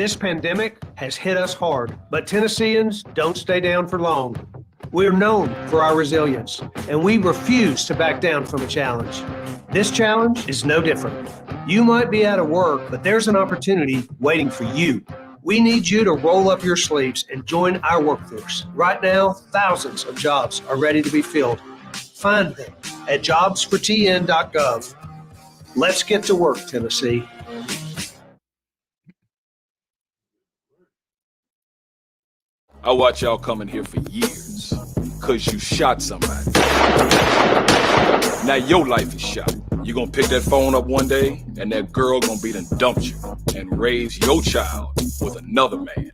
This pandemic has hit us hard, but Tennesseans don't stay down for long. We're known for our resilience, and we refuse to back down from a challenge. This challenge is no different. You might be out of work, but there's an opportunity waiting for you. We need you to roll up your sleeves and join our workforce. Right now, thousands of jobs are ready to be filled. Find them at jobsfortn.gov. Let's get to work, Tennessee. I watch y'all coming here for years, cause you shot somebody. Now your life is shot. You gonna pick that phone up one day, and that girl gonna be done dumped you and raise your child with another man.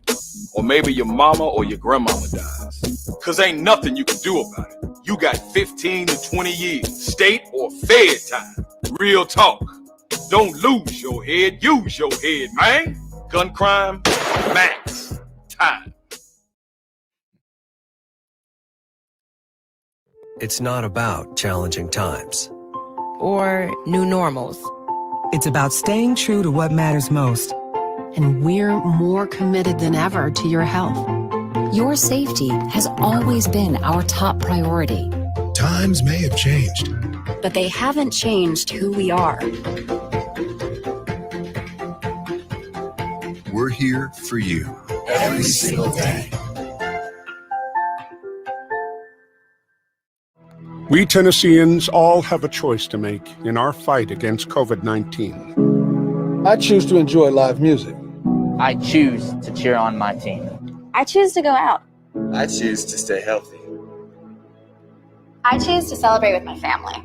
Or maybe your mama or your grandmama dies. Cause ain't nothing you can do about it. You got 15 to 20 years, state or fed time. Real talk. Don't lose your head, use your head, man. Gun crime, max time. It's not about challenging times or new normals. It's about staying true to what matters most. And we're more committed than ever to your health. Your safety has always been our top priority. Times may have changed, but they haven't changed who we are. We're here for you every single day. We Tennesseans all have a choice to make in our fight against COVID-19. I choose to enjoy live music. I choose to cheer on my team. I choose to go out. I choose to stay healthy. I choose to celebrate with my family.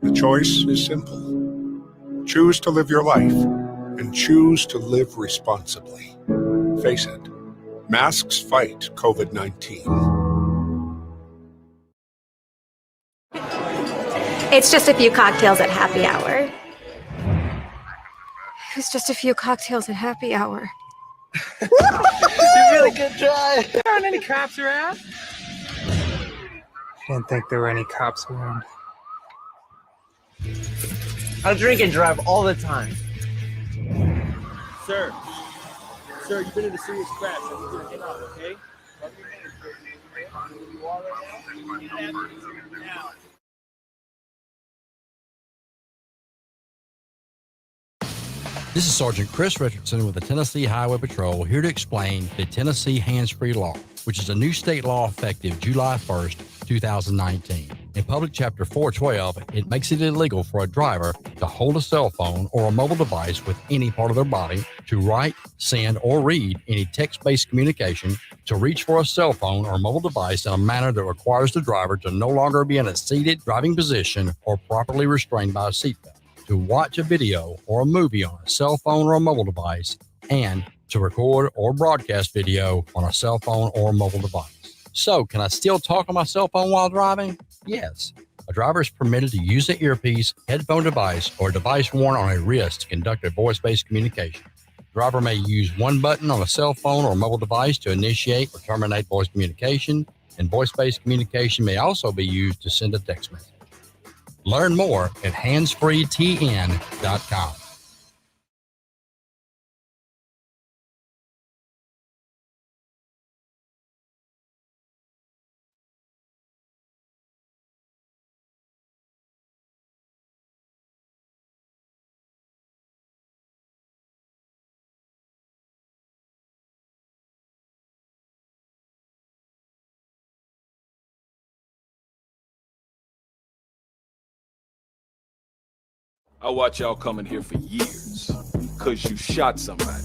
The choice is simple. Choose to live your life and choose to live responsibly. Face it, masks fight COVID-19. It's just a few cocktails at happy hour. It's just a few cocktails at happy hour. It's a really good try. There aren't any cops around. Didn't think there were any cops around. I drink and drive all the time. Sir, you've been in a serious crash. I'm going to get out, okay? You are right now? This is Sergeant Chris Richardson with the Tennessee Highway Patrol, here to explain the Tennessee Hands-Free Law, which is a new state law effective July 1st, 2019. In Public Chapter 412, it makes it illegal for a driver to hold a cell phone or a mobile device with any part of their body, to write, send, or read any text-based communication, to reach for a cell phone or mobile device in a manner that requires the driver to no longer be in a seated driving position or properly restrained by a seatbelt, to watch a video or a movie on a cell phone or a mobile device, and to record or broadcast video on a cell phone or mobile device. So, can I still talk on my cell phone while driving? Yes. A driver is permitted to use an earpiece, headphone device, or a device worn on a wrist to conduct a voice-based communication. The driver may use one button on a cell phone or mobile device to initiate or terminate voice communication, and voice-based communication may also be used to send a text message. Learn more at handsfreetn.com. I watch y'all coming here for years, cause you shot somebody.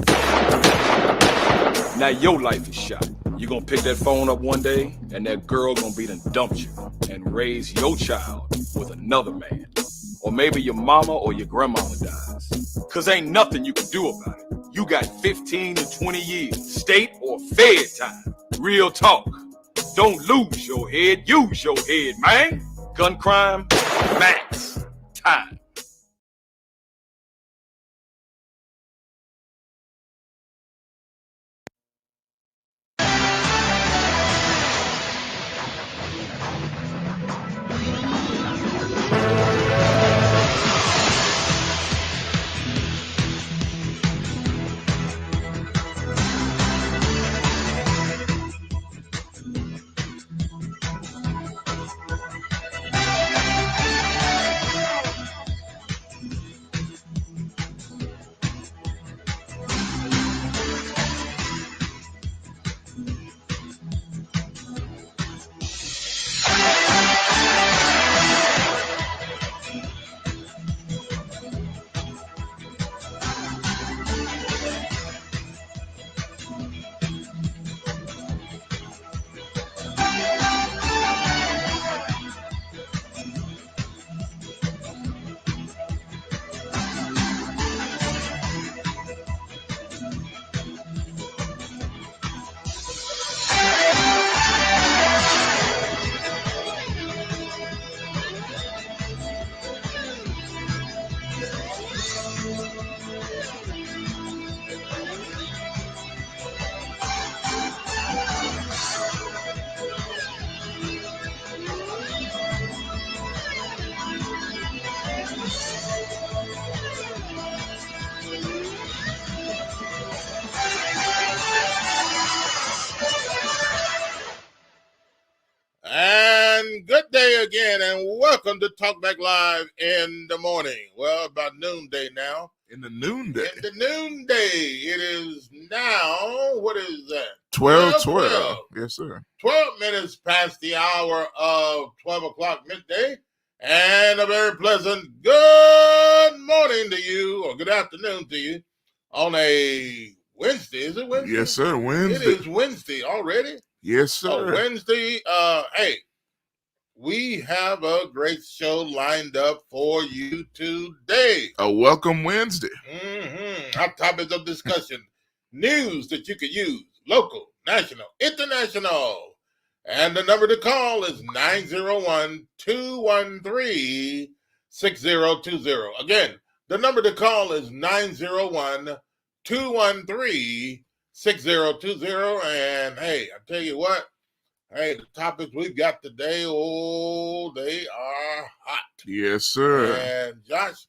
Now your life is shot. You gonna pick that phone up one day, and that girl gonna be done dumped you and raise your child with another man. Or maybe your mama or your grandmama dies. Cause ain't nothing you can do about it. You got 15 to 20 years, state or fed time. Real talk. Don't lose your head, use your head, man. Gun crime, max time. day again, and welcome to Talk Back Live in the morning. Well, about noonday now. In the noonday. In the noonday. It is now, what is that? 12. Yes, sir. 12 minutes past the hour of 12 o'clock midday. And a very pleasant good morning to you, or good afternoon to you, on a Wednesday. Is it Wednesday? Yes, sir. Wednesday. It is Wednesday already. Yes, sir. Oh, Wednesday. Hey, we have a great show lined up for you today. A welcome Wednesday. Our topics of discussion: news that you could use, local, national, international. And the number to call is 901-213-6020. Again, the number to call is 901-213-6020. And hey, I tell you what, hey, the topics we've got today, oh, they are hot. Yes, sir. And Josh,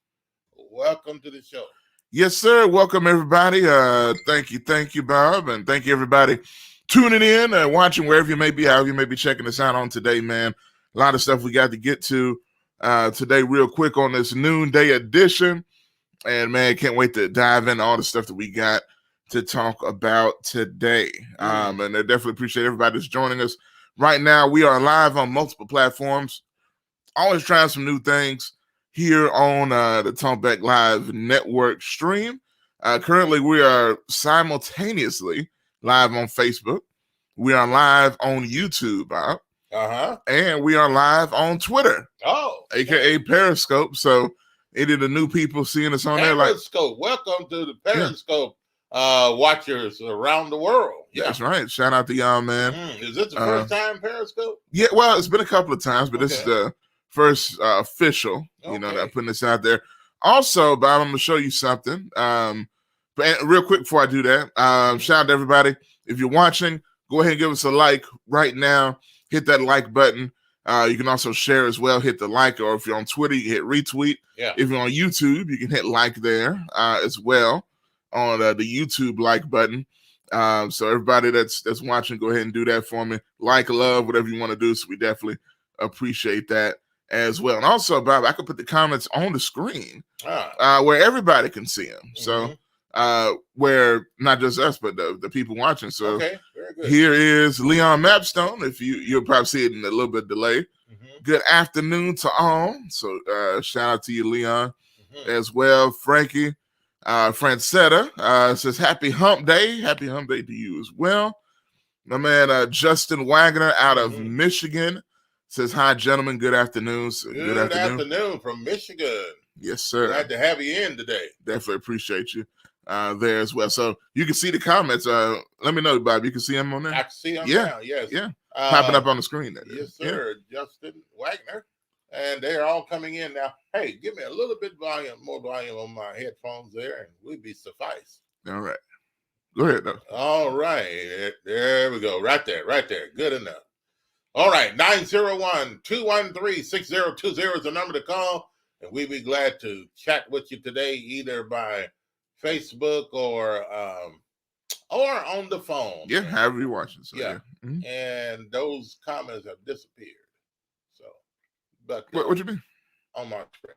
welcome to the show. Yes, sir. Welcome, everybody. Thank you, Bob. And thank you, everybody, tuning in and watching wherever you may be, however you may be checking us out on today, man. A lot of stuff we got to get to today real quick on this noonday edition. And, man, can't wait to dive into all the stuff that we got to talk about today. And I definitely appreciate everybody that's joining us. Right now, we are live on multiple platforms. Always trying some new things here on the Talkback Live network stream. Currently, we are simultaneously live on Facebook. We are live on YouTube, Bob. And we are live on Twitter. AKA Periscope. So any of the new people seeing us on there, like Periscope. Welcome to the Periscope watchers around the world. Yeah. That's right. Shout out to y'all, man. Is this the first time Periscope? Yeah, well, it's been a couple of times, but this is the first official, that I'm putting this out there. Also, Bob, I'm going to show you something. But real quick before I do that, shout out to everybody. If you're watching, go ahead and give us a like right now. Hit that like button. You can also share as well. Hit the like, or if you're on Twitter, you hit retweet. Yeah. If you're on YouTube, you can hit like there as well on the YouTube like button. So everybody that's watching, go ahead and do that for me. Like, love, whatever you want to do. So we definitely appreciate that as well. And also, Bob, I could put the comments on the screen where everybody can see them. So where not just us, but the people watching. So very good. Here is Leon Mapstone. If you'll probably see it in a little bit delay. Good afternoon to all. So shout out to you, Leon, as well. Frankie Francetta says happy hump day. Happy hump day to you as well. My man Justin Wagner out of Michigan says hi, gentlemen. Good afternoon. So good afternoon from Michigan. Yes, sir. Glad to have you in today. Definitely appreciate you there as well. So you can see the comments. Let me know, Bob. You can see them on there? I can see them now, yes. Yeah. Popping up on the screen. Yes, sir. Yeah. Justin Wagner. And they're all coming in now. Hey, give me a little bit more volume on my headphones there, and we'll be suffice. All right. Go ahead, though. All right. There we go. Right there. Good enough. All right. 901-213-6020 is the number to call. And we'd be glad to chat with you today, either by Facebook or on the phone. Yeah, however you're watching. So, yeah. And those comments have disappeared. So, but what you mean? On my screen.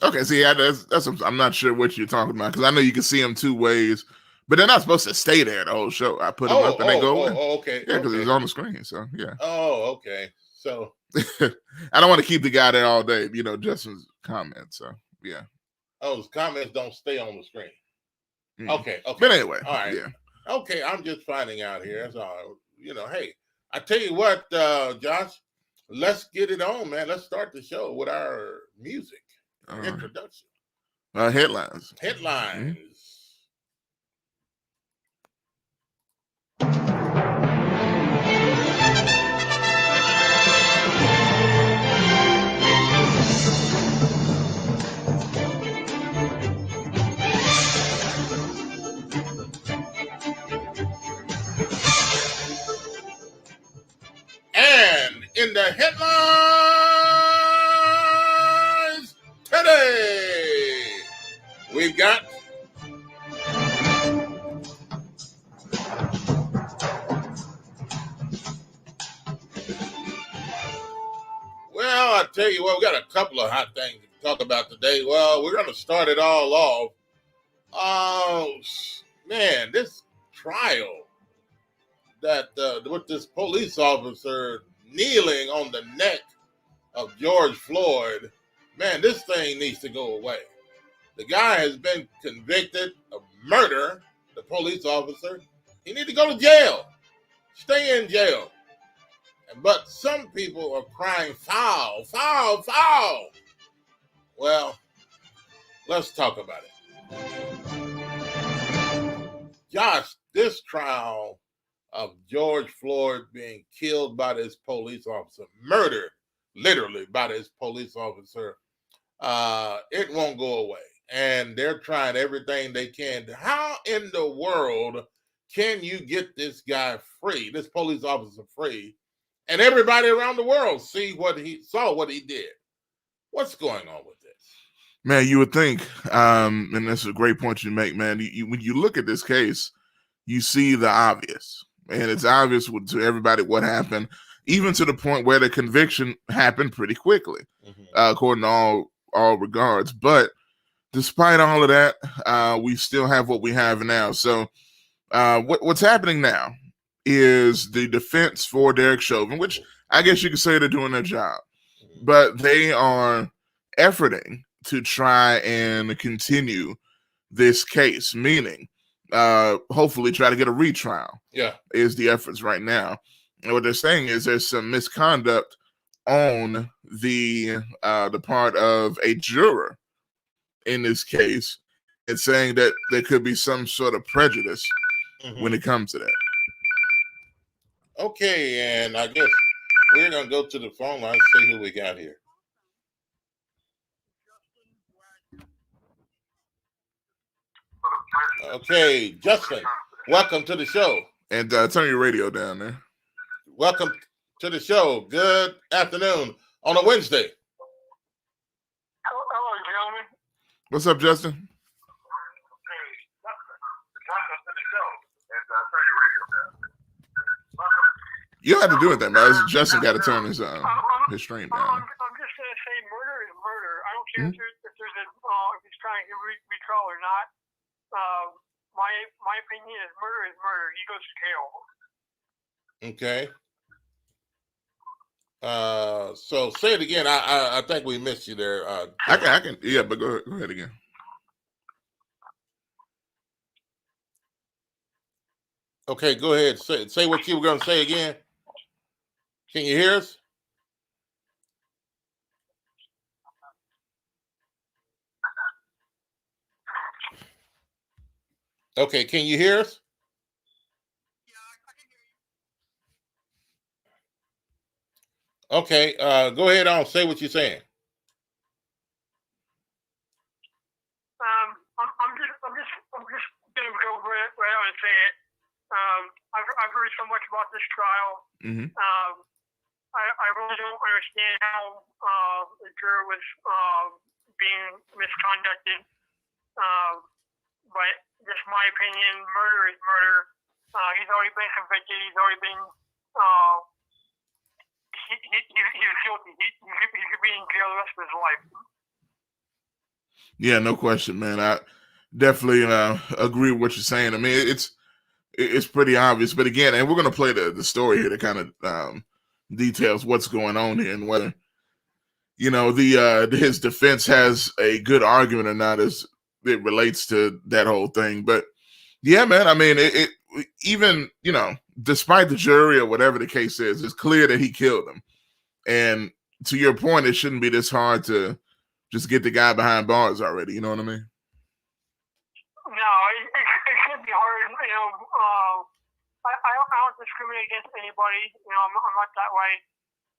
Okay, see, that's I'm not sure what you're talking about, because I know you can see them two ways, but they're not supposed to stay there the whole show. I put them up and they go away. Okay. Yeah, because it's on the screen. So yeah. Oh, okay. So I don't want to keep the guy there all day, Justin's comments. So yeah. Oh, his comments don't stay on the screen. Okay. But anyway, all right. Yeah. Okay, I'm just finding out here. That's all. Hey, I tell you what, Josh, let's get it on, man. Let's start the show with our music introduction. Headlines. And in the headlines today, we've got I tell you what, we got a couple of hot things to talk about today. Well, we're going to start it all off. Oh, man, this trial that with this police officer kneeling on the neck of George Floyd, man, this thing needs to go away. The guy has been convicted of murder, the police officer. He needs to go to jail. Stay in jail. But some people are crying foul, foul, foul. Well, let's talk about it. Josh, this trial of George Floyd being killed by this police officer, murdered literally by this police officer, it won't go away. And they're trying everything they can. How in the world can you get this guy free, this police officer free, and everybody around the world what he did? What's going on with this? Man, you would think, and that's a great point you make, man. When you look at this case, you see the obvious. And it's obvious to everybody what happened, even to the point where the conviction happened pretty quickly, according to all regards. But despite all of that, we still have what we have now. So what's happening now is the defense for Derek Chauvin, which I guess you could say they're doing their job, but they are efforting to try and continue this case, meaning hopefully try to get a retrial. Yeah, is the efforts right now. And what they're saying is there's some misconduct on the part of a juror in this case. It's saying that there could be some sort of prejudice when it comes to that. Okay, and I guess we're gonna go to the phone line and see who we got here. Okay, Justin, welcome to the show. And turn your radio down there. Welcome to the show. Good afternoon on a Wednesday. Hello, gentlemen. What's up, Justin? You don't have to do it then, man. Justin got to turn his stream down. I'm just going to say murder is murder. I don't care if he's trying to retrial or not. My opinion is murder. He goes to jail. Okay. So say it again. I think we missed you there. I can. Yeah, but go ahead again. Okay, go ahead. Say what you were going to say again. Can you hear us? Okay, can you hear us? Okay, go ahead on. Say what you're saying. I'm just gonna go right out and say it. I've heard so much about this trial. I really don't understand how the juror was being misconducted. But just my opinion, murder is murder. He's already been convicted. He's already been he's guilty. He could be in jail the rest of his life. Yeah, no question, man. I definitely agree with what you're saying. I mean, it's pretty obvious. But again, and we're going to play the story here to kind of details what's going on here and whether, his defense has a good argument or not as it relates to that whole thing. But yeah, man, I mean, it even, despite the jury or whatever the case is, it's clear that he killed him. And to your point, it shouldn't be this hard to just get the guy behind bars already. You know what I mean? No, it should be hard. I don't discriminate against anybody. I'm not that way.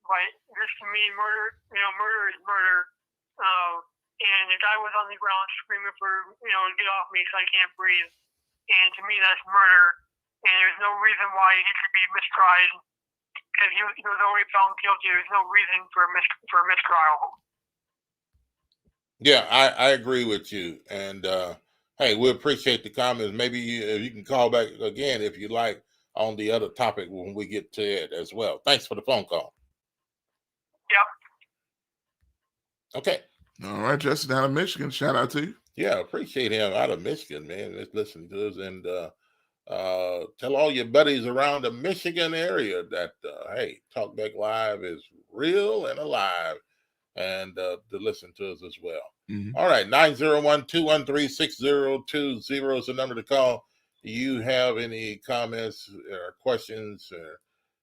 But just to me, murder is murder. And the guy was on the ground screaming for, get off me because I can't breathe. And to me, that's murder. And there's no reason why he should be mistried because he was already found guilty. There's no reason for a mistrial. Yeah, I agree with you. And hey, we appreciate the comments. Maybe you can call back again if you like on the other topic when we get to it as well. Thanks for the phone call. Okay. All right, Justin out of Michigan. Shout out to you. Yeah, appreciate him out of Michigan, man. Let's listen to us and tell all your buddies around the Michigan area that hey, Talkback Live is real and alive, and to listen to us as well. Mm-hmm. All right, 901-213-6020 is the number to call. Do you have any comments or questions or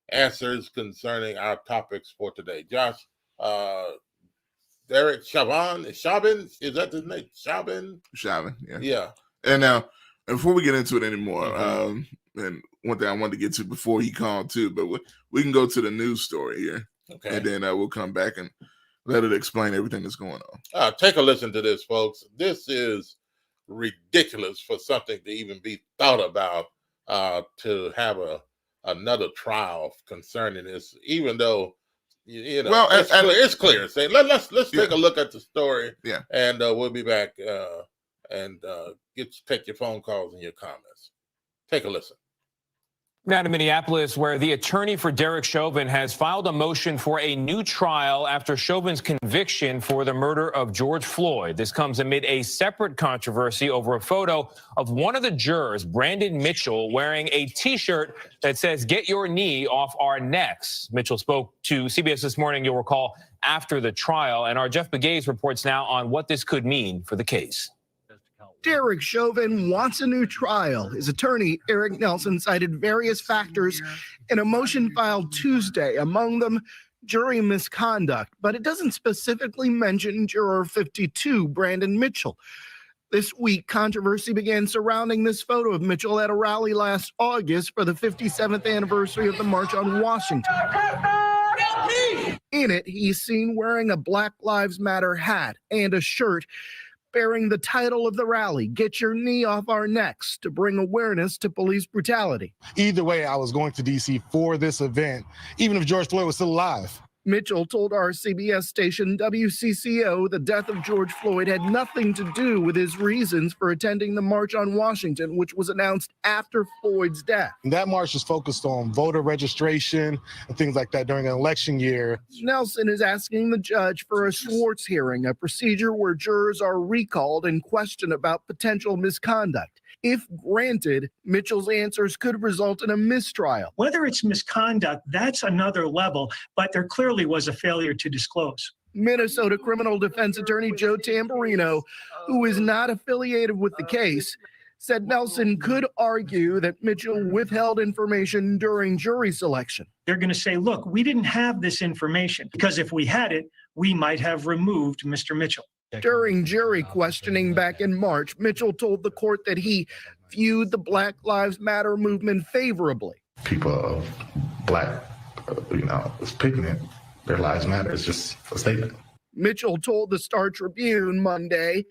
answers concerning our topics for today? Josh, Derek Chauvin, is that his name? Chauvin, yeah. Yeah. And now, before we get into it anymore, and one thing I wanted to get to before he called too, but we can go to the news story here. Okay. And then we'll come back and let it explain everything that's going on. Take a listen to this, folks. This is ridiculous for something to even be thought about, to have another trial concerning this, even though you know, well, it's clear. Say, let's take a look at the story. Yeah, and we'll be back and take your phone calls and your comments. Take a listen. Now to Minneapolis, where the attorney for Derek Chauvin has filed a motion for a new trial after Chauvin's conviction for the murder of George Floyd. This comes amid a separate controversy over a photo of one of the jurors, Brandon Mitchell, wearing a T-shirt that says, "Get your knee off our necks." Mitchell spoke to CBS This Morning, you'll recall, after the trial. And our Jeff Begays reports now on what this could mean for the case. Derek Chauvin wants a new trial. His attorney, Eric Nelson, cited various factors in a motion filed Tuesday, among them jury misconduct, but it doesn't specifically mention Juror 52, Brandon Mitchell. This week, controversy began surrounding this photo of Mitchell at a rally last August for the 57th anniversary of the March on Washington. In it, he's seen wearing a Black Lives Matter hat and a shirt bearing the title of the rally, "Get Your Knee Off Our Necks," to bring awareness to police brutality. Either way, I was going to D.C. for this event, even if George Floyd was still alive. Mitchell told our CBS station WCCO the death of George Floyd had nothing to do with his reasons for attending the March on Washington, which was announced after Floyd's death. And that march is focused on voter registration and things like that during an election year. Nelson is asking the judge for a Schwartz hearing, a procedure where jurors are recalled and questioned about potential misconduct. If granted, Mitchell's answers could result in a mistrial. Whether it's misconduct, that's another level, but there clearly was a failure to disclose. Minnesota criminal defense attorney Joe Tamburino, who is not affiliated with the case, said Nelson could argue that Mitchell withheld information during jury selection. They're going to say, look, we didn't have this information because if we had it, we might have removed Mr. Mitchell. During jury questioning back in March, Mitchell told the court that he viewed the Black Lives Matter movement favorably. People of black, pigment, their lives matter. It's just a statement. Mitchell told the Star Tribune Monday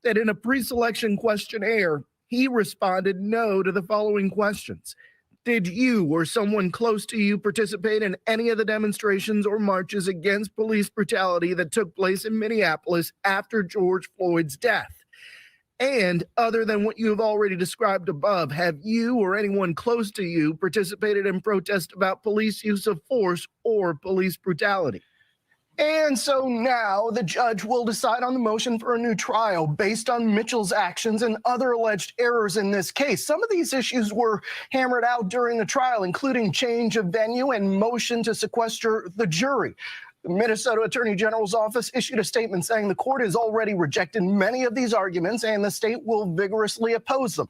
that in a pre-selection questionnaire, he responded no to the following questions. Did you or someone close to you participate in any of the demonstrations or marches against police brutality that took place in Minneapolis after George Floyd's death? And other than what you have already described above, have you or anyone close to you participated in protests about police use of force or police brutality? And so now the judge will decide on the motion for a new trial based on Mitchell's actions and other alleged errors in this case. Some of these issues were hammered out during the trial, including change of venue and motion to sequester the jury. The Minnesota Attorney General's office issued a statement saying the court has already rejected many of these arguments and the state will vigorously oppose them.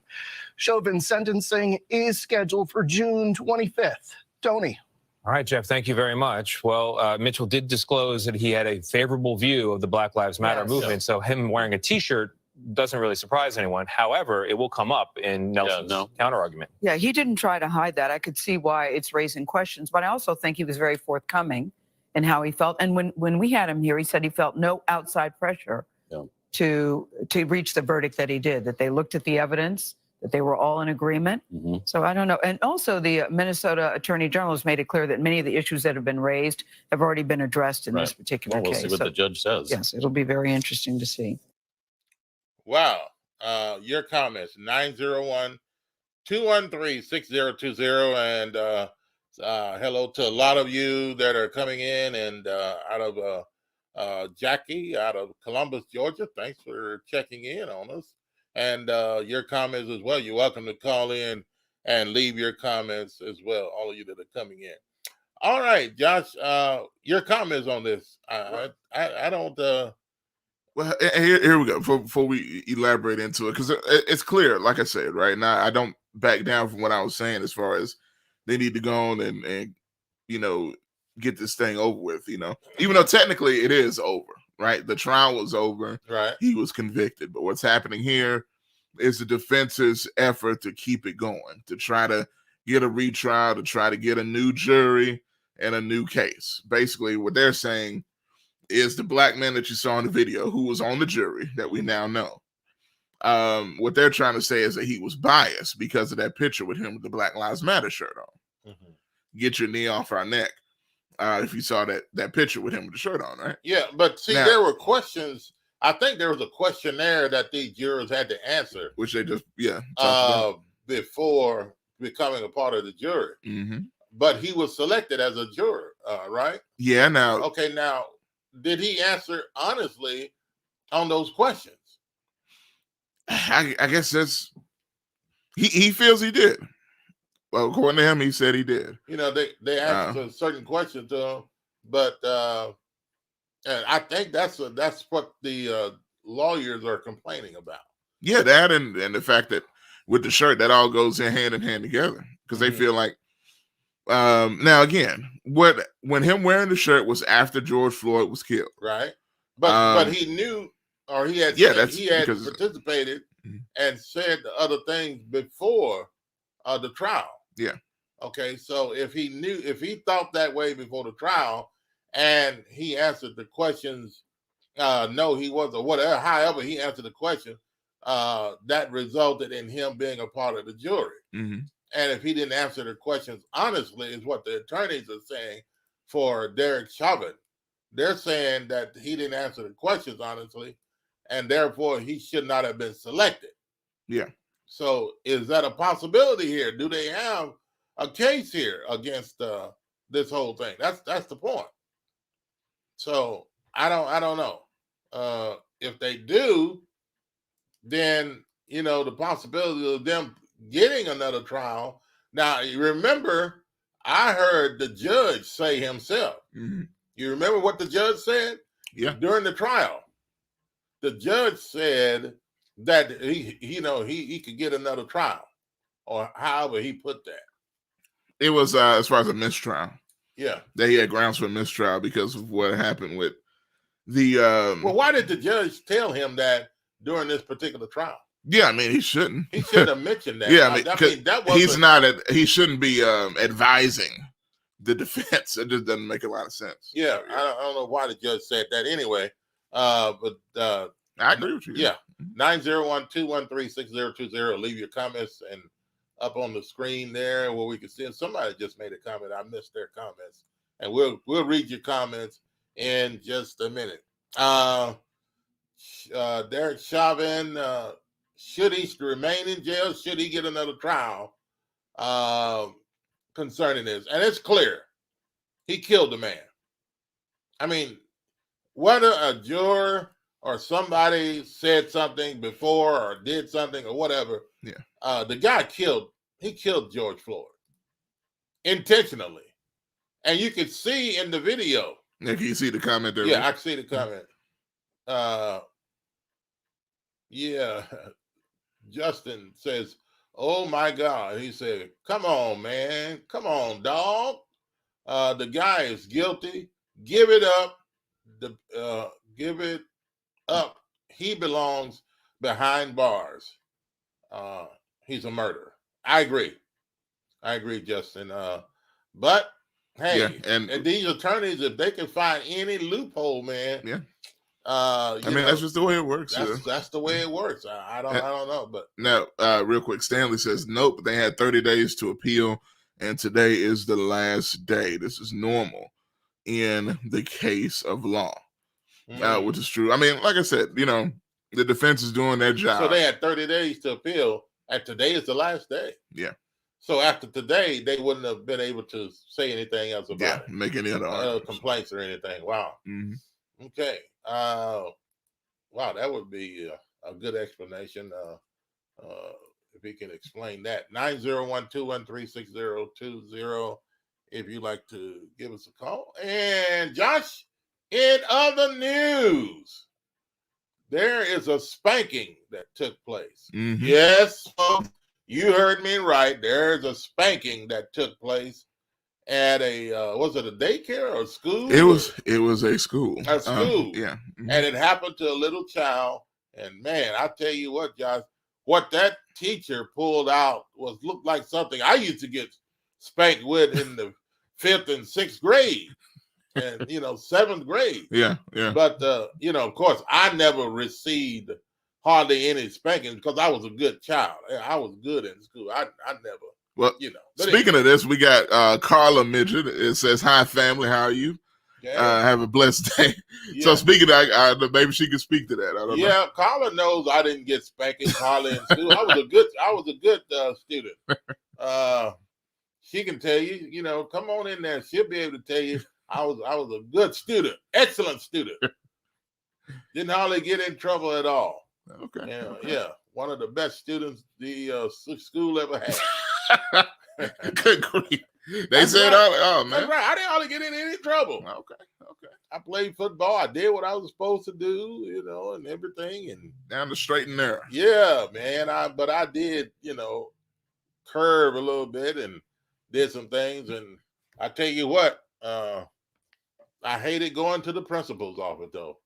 Chauvin's sentencing is scheduled for June 25th. Tony. All right, Jeff, thank you very much. Well, Mitchell did disclose that he had a favorable view of the Black Lives Matter movement, so him wearing a T-shirt doesn't really surprise anyone. However, it will come up in Nelson's counterargument. Yeah, he didn't try to hide that. I could see why it's raising questions, but I also think he was very forthcoming in how he felt. And when we had him here, he said he felt no outside pressure to reach the verdict that he did, that they looked at the evidence, that they were all in agreement. So I don't know. And also the Minnesota Attorney General has made it clear that many of the issues that have been raised have already been addressed in this particular we'll case. see what the judge says. Yes, it'll be very interesting to see. Wow. Your comments, 901-213-6020. And hello to a lot of you that are coming in and out of Jackie out of Columbus, Georgia. Thanks for checking in on us. And your comments as well. You're welcome to call in and leave your comments as well, all of you that are coming in. All right, Josh, your comments on this. I don't... Well, here we go. Before we elaborate into it, because it's clear, like I said, right now, I don't back down from what I was saying as far as they need to go on and get this thing over with, even though technically it is over, right? The trial was over. Right. He was convicted. But what's happening here is the defense's effort to keep it going, to try to get a retrial, to try to get a new jury and a new case. Basically, what they're saying is the black man that you saw in the video, who was on the jury that we now know. What they're trying to say is that he was biased because of that picture with him with the Black Lives Matter shirt on. Mm-hmm. Get your knee off our neck. If you saw that picture with him with the shirt on, right? Yeah, but see, there were questions. I think there was a questionnaire that these jurors had to answer, which they just before becoming a part of the jury. Mm-hmm. But he was selected as a juror, right? Yeah. Now, okay. Now, did he answer honestly on those questions? I guess that's he feels he did. Well, according to him, he said he did. They asked a certain question to him, but and I think that's what the lawyers are complaining about. Yeah, that and the fact that with the shirt, that all goes in hand together, because they feel like. Now again, when him wearing the shirt was after George Floyd was killed, right? But he knew, or he had participated and said the other things before the trial. Yeah. Okay, so if he thought that way before the trial, and he answered the questions, no, he wasn't, or whatever. However, he answered the question, that resulted in him being a part of the jury. Mm-hmm. And if he didn't answer the questions honestly, is what the attorneys are saying for Derek Chauvin. They're saying that he didn't answer the questions honestly, and therefore he should not have been selected. Yeah. So is that a possibility here? Do they have a case here against this whole thing? That's the point. So I don't know. If they do, then the possibility of them getting another trial. Now, you remember, I heard the judge say himself. Mm-hmm. You remember what the judge said? Yeah. During the trial, the judge said that he could get another trial, or however he put that. It was as far as a mistrial. Yeah. That he had grounds for a mistrial because of what happened with the. Well, why did the judge tell him that during this particular trial? Yeah, I mean, he shouldn't. He shouldn't have mentioned that. Yeah, I mean that wasn't, he shouldn't be advising the defense. It just doesn't make a lot of sense. Yeah, I don't know why the judge said that anyway. But I agree with you. Yeah, 901-213-6020. Leave your comments and up on the screen there where we can see. Somebody just made a comment. I missed their comments, and we'll read your comments in just a minute. Derek Chauvin, should he remain in jail? Should he get another trial concerning this? And it's clear he killed the man. I mean, whether a juror or somebody said something before or did something or whatever, the guy killed George Floyd intentionally. And you could see in the video. Yeah, can you see the comment there? Yeah, I can see the comment. Yeah, Justin says, "Oh my God!" He said, "Come on, man, come on, dog. The guy is guilty. Give it up. Give it up. He belongs behind bars. He's a murderer." I agree, Justin. But hey, and these attorneys, if they can find any loophole, man, I mean, that's just the way it works. That's the way it works. I don't know, but now, real quick, Stanley says nope. They had 30 days to appeal, and today is the last day. This is normal in the case of law, which is true. I mean, like I said, the defense is doing their job. So they had 30 days to appeal, and today is the last day. Yeah. So after today, they wouldn't have been able to say anything else about it. Make any other complaints or anything. Wow. Mm-hmm. Okay. Wow, that would be a good explanation. If he can explain that. 901-213-6020 if you'd like to give us a call. And Josh, in other news, there is a spanking that took place. Mm-hmm. Yes, folks, you heard me right. There's a spanking that took place at a was it a daycare or a school? It was a school. A school. Yeah. Mm-hmm. And it happened to a little child. And man, I tell you what, Josh, what that teacher pulled out looked like something I used to get spanked with in the 5th and 6th grade. And 7th grade. Yeah. But of course, I never received hardly any spanking because I was a good child. I was good in school. I never. Well, speaking of this, we got Carla Midget. It says, "Hi, family. How are you? Have a blessed day." Yeah. So speaking of, maybe she could speak to that. I don't know. Carla knows I didn't get spanking hardly in school. I was a good student. She can tell you. Come on in there. She'll be able to tell you. I was a good student, excellent student. Didn't hardly get in trouble at all. Okay. Yeah. One of the best students the school ever had. Good grief. They said, "Oh man, that's right. I didn't hardly get in any trouble." Okay. I played football. I did what I was supposed to do, and everything, and down the straight and narrow. Yeah, man. But I did, curve a little bit and did some things. And I tell you what, I hated going to the principal's office though.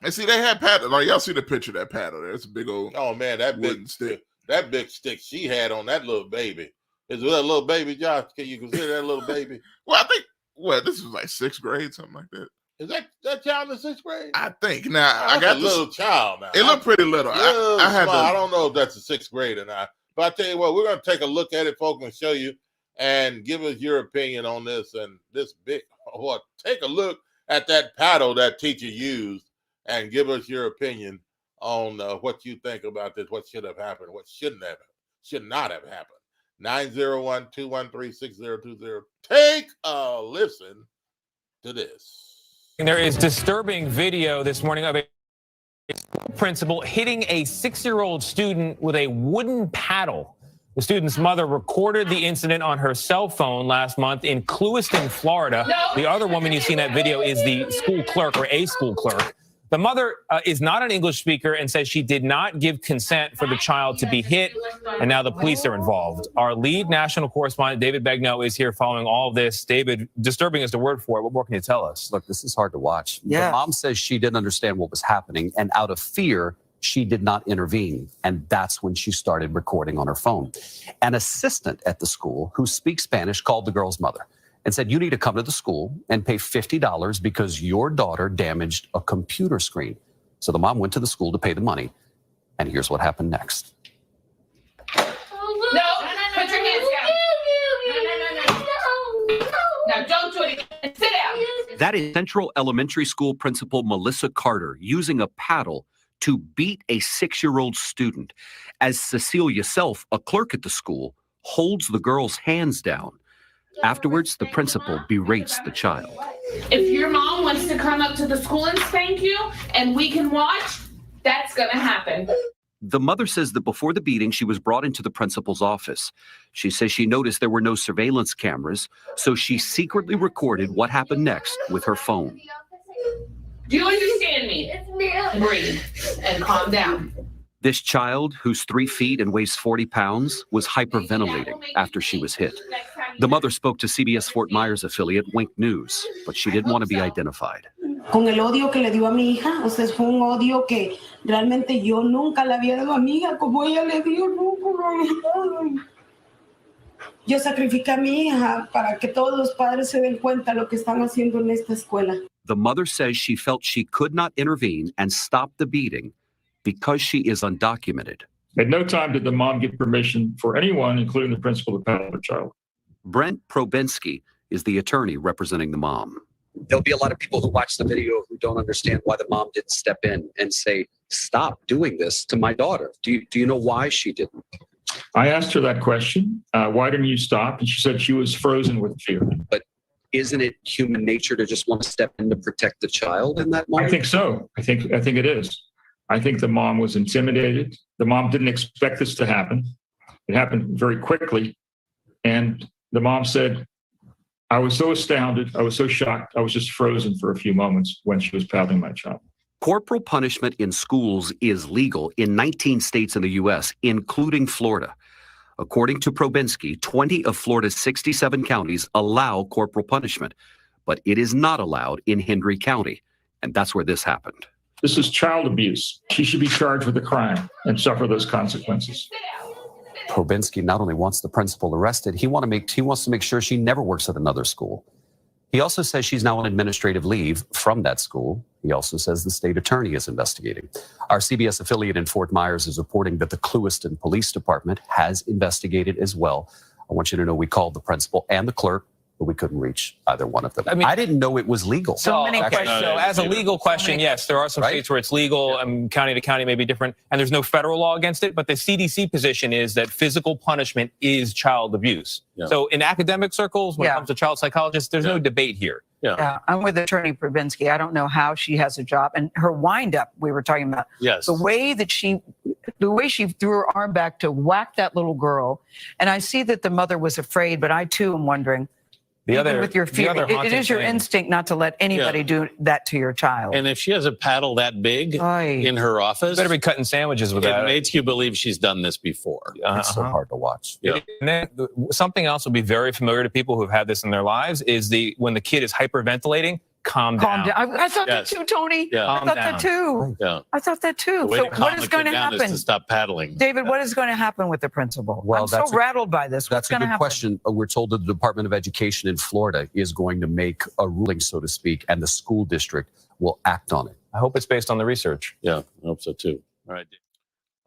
And see, they had paddle. Like, y'all see the picture of that paddle there? It's a big old. Oh man, that big stick. That big stick she had on that little baby. Is that little baby, Josh? Can you consider that little baby? Well, I think this was like 6th grade, something like that. Is that child in 6th grade? I think. Now I got a little child now. It looked pretty little. I don't know if that's a 6th grade or not. But I tell you what, we're gonna take a look at it, folks, and show you and give us your opinion on this and this big. Take a look at that paddle that teacher used and give us your opinion on what you think about this, what should have happened, what should not have happened. 901-213-6020. Take a listen to this. And there is disturbing video this morning of a principal hitting a 6-year-old student with a wooden paddle. The student's mother recorded the incident on her cell phone last month in Clewiston, Florida. The other woman you see in that video is the school clerk or a school clerk. The mother is not an English speaker and says she did not give consent for the child to be hit, and now the police are involved. Our lead national correspondent, David Begnaud, is here following all of this. David, disturbing is the word for it. What more can you tell us? Look, this is hard to watch. Yeah. The mom says she didn't understand what was happening, and out of fear, she did not intervene. And that's when she started recording on her phone. An assistant at the school who speaks Spanish called the girl's mother and said, "You need to come to the school and pay $50 because your daughter damaged a computer screen." So the mom went to the school to pay the money. And here's what happened next. No, put your hands down. No. Now don't do it again. Sit down. That is Central Elementary School Principal Melissa Carter using a paddle to beat a 6-year-old student as Cecilia Self, a clerk at the school, holds the girl's hands down. Afterwards, the principal berates the child. If your mom wants to come up to the school and spank you and we can watch, that's going to happen. The mother says that before the beating, she was brought into the principal's office. She says she noticed there were no surveillance cameras, so she secretly recorded what happened next with her phone. Do you understand me? Breathe and calm down. This child, who's 3 feet and weighs 40 pounds, was hyperventilating after she was hit. The mother spoke to CBS Fort Myers affiliate Wink News, but she didn't want to be identified. Con el odio que le dio a mi hija, o sea, fue un odio que realmente yo nunca le había dado a mi hija como ella le dio. Yo sacrifiqué a mi hija para que todos los padres se den cuenta lo que están haciendo en esta escuela. The mother says she felt she could not intervene and stop the beating because she is undocumented. At no time did the mom get permission for anyone, including the principal, to paddle the child. Brent Probensky is the attorney representing the mom. There'll be a lot of people who watch the video who don't understand why the mom didn't step in and say, "Stop doing this to my daughter." Do you know why she didn't? I asked her that question. Why didn't you stop? And she said she was frozen with fear. But isn't it human nature to just want to step in to protect the child in that moment? I think so. I think it is. I think the mom was intimidated. The mom didn't expect this to happen. It happened very quickly. And the mom said, I was so astounded. I was so shocked. I was just frozen for a few moments when she was paddling my child. Corporal punishment in schools is legal in 19 states in the U.S., including Florida. According to Probinski, 20 of Florida's 67 counties allow corporal punishment, but it is not allowed in Hendry County. And that's where this happened. This is child abuse. She should be charged with a crime and suffer those consequences. Probinski not only wants the principal arrested, he wants to make sure she never works at another school. He also says she's now on administrative leave from that school. He also says the state attorney is investigating. Our CBS affiliate in Fort Myers is reporting that the Clewiston Police Department has investigated as well. I want you to know we called the principal and the clerk, but we couldn't reach either one of them. I mean, I didn't know it was legal. So many questions. So as a legal question, yes, there are some states where it's legal, county to county may be different, and there's no federal law against it, but the CDC position is that physical punishment is child abuse. Yeah. So in academic circles, when it comes to child psychologists, there's no debate here. Yeah, I'm with Attorney Probinski. I don't know how she has a job. And her wind-up, we were talking about. Yes. The way she threw her arm back to whack that little girl. And I see that the mother was afraid, but I too am wondering, with your fear, it is your instinct not to let anybody do that to your child. And if she has a paddle that big in her office, better be cutting sandwiches with that. It makes you believe she's done this before. It's so hard to watch. Yeah. And then something else will be very familiar to people who've had this in their lives is when the kid is hyperventilating, calm down. I thought that too, Tony. Yeah. I thought that too. Yeah. I thought that too. The way So to calm what is the going kid to down is happen? to stop paddling. David, what is going to happen with the principal? Well, I'm so rattled by this. What's That's a going to good happen? question. We're told that the Department of Education in Florida is going to make a ruling, so to speak, and the school district will act on it. I hope it's based on the research. Yeah, I hope so too. All right.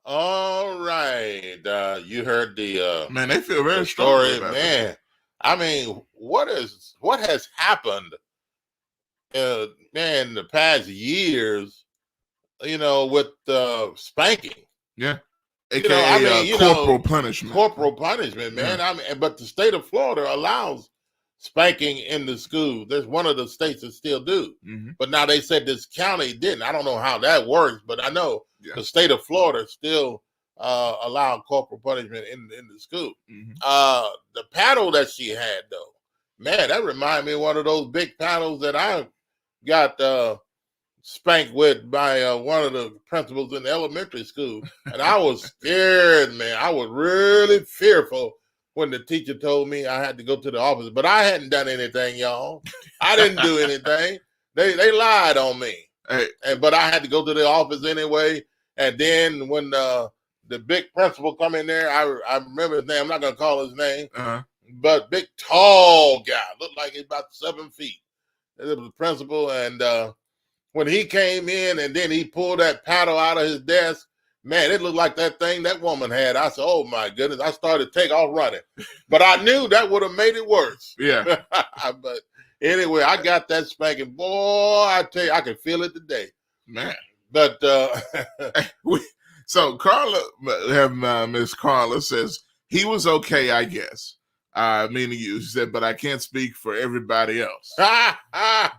All right. You heard the man, they feel very story, strongly about man. this. I mean, what has happened man, the past years, with spanking. Yeah. AKA, corporal punishment. Corporal punishment, man. Yeah. I mean, but the state of Florida allows spanking in the school. There's one of the states that still do. Mm-hmm. But now they said this county didn't. I don't know how that works, but I know the state of Florida still allowed corporal punishment in the school. Mm-hmm. The paddle that she had, though, man, that reminded me of one of those big paddles that I got spanked with by one of the principals in the elementary school. And I was scared, man. I was really fearful when the teacher told me I had to go to the office. But I hadn't done anything, y'all. I didn't do anything. They lied on me. Hey. But I had to go to the office anyway. And then when the big principal come in there, I remember his name. I'm not going to call his name. Uh-huh. But big, tall guy. Looked like he's about 7 feet. It was the principal. And when he came in and then he pulled that paddle out of his desk, man, it looked like that thing that woman had. I said, oh, my goodness. I started to take off running. But I knew that would have made it worse. Yeah. But anyway, I got that spanking. Boy, I tell you, I can feel it today. Man. But so Carla, Miss Carla says he was okay, I guess. Meaning you said, but I can't speak for everybody else. Yeah, I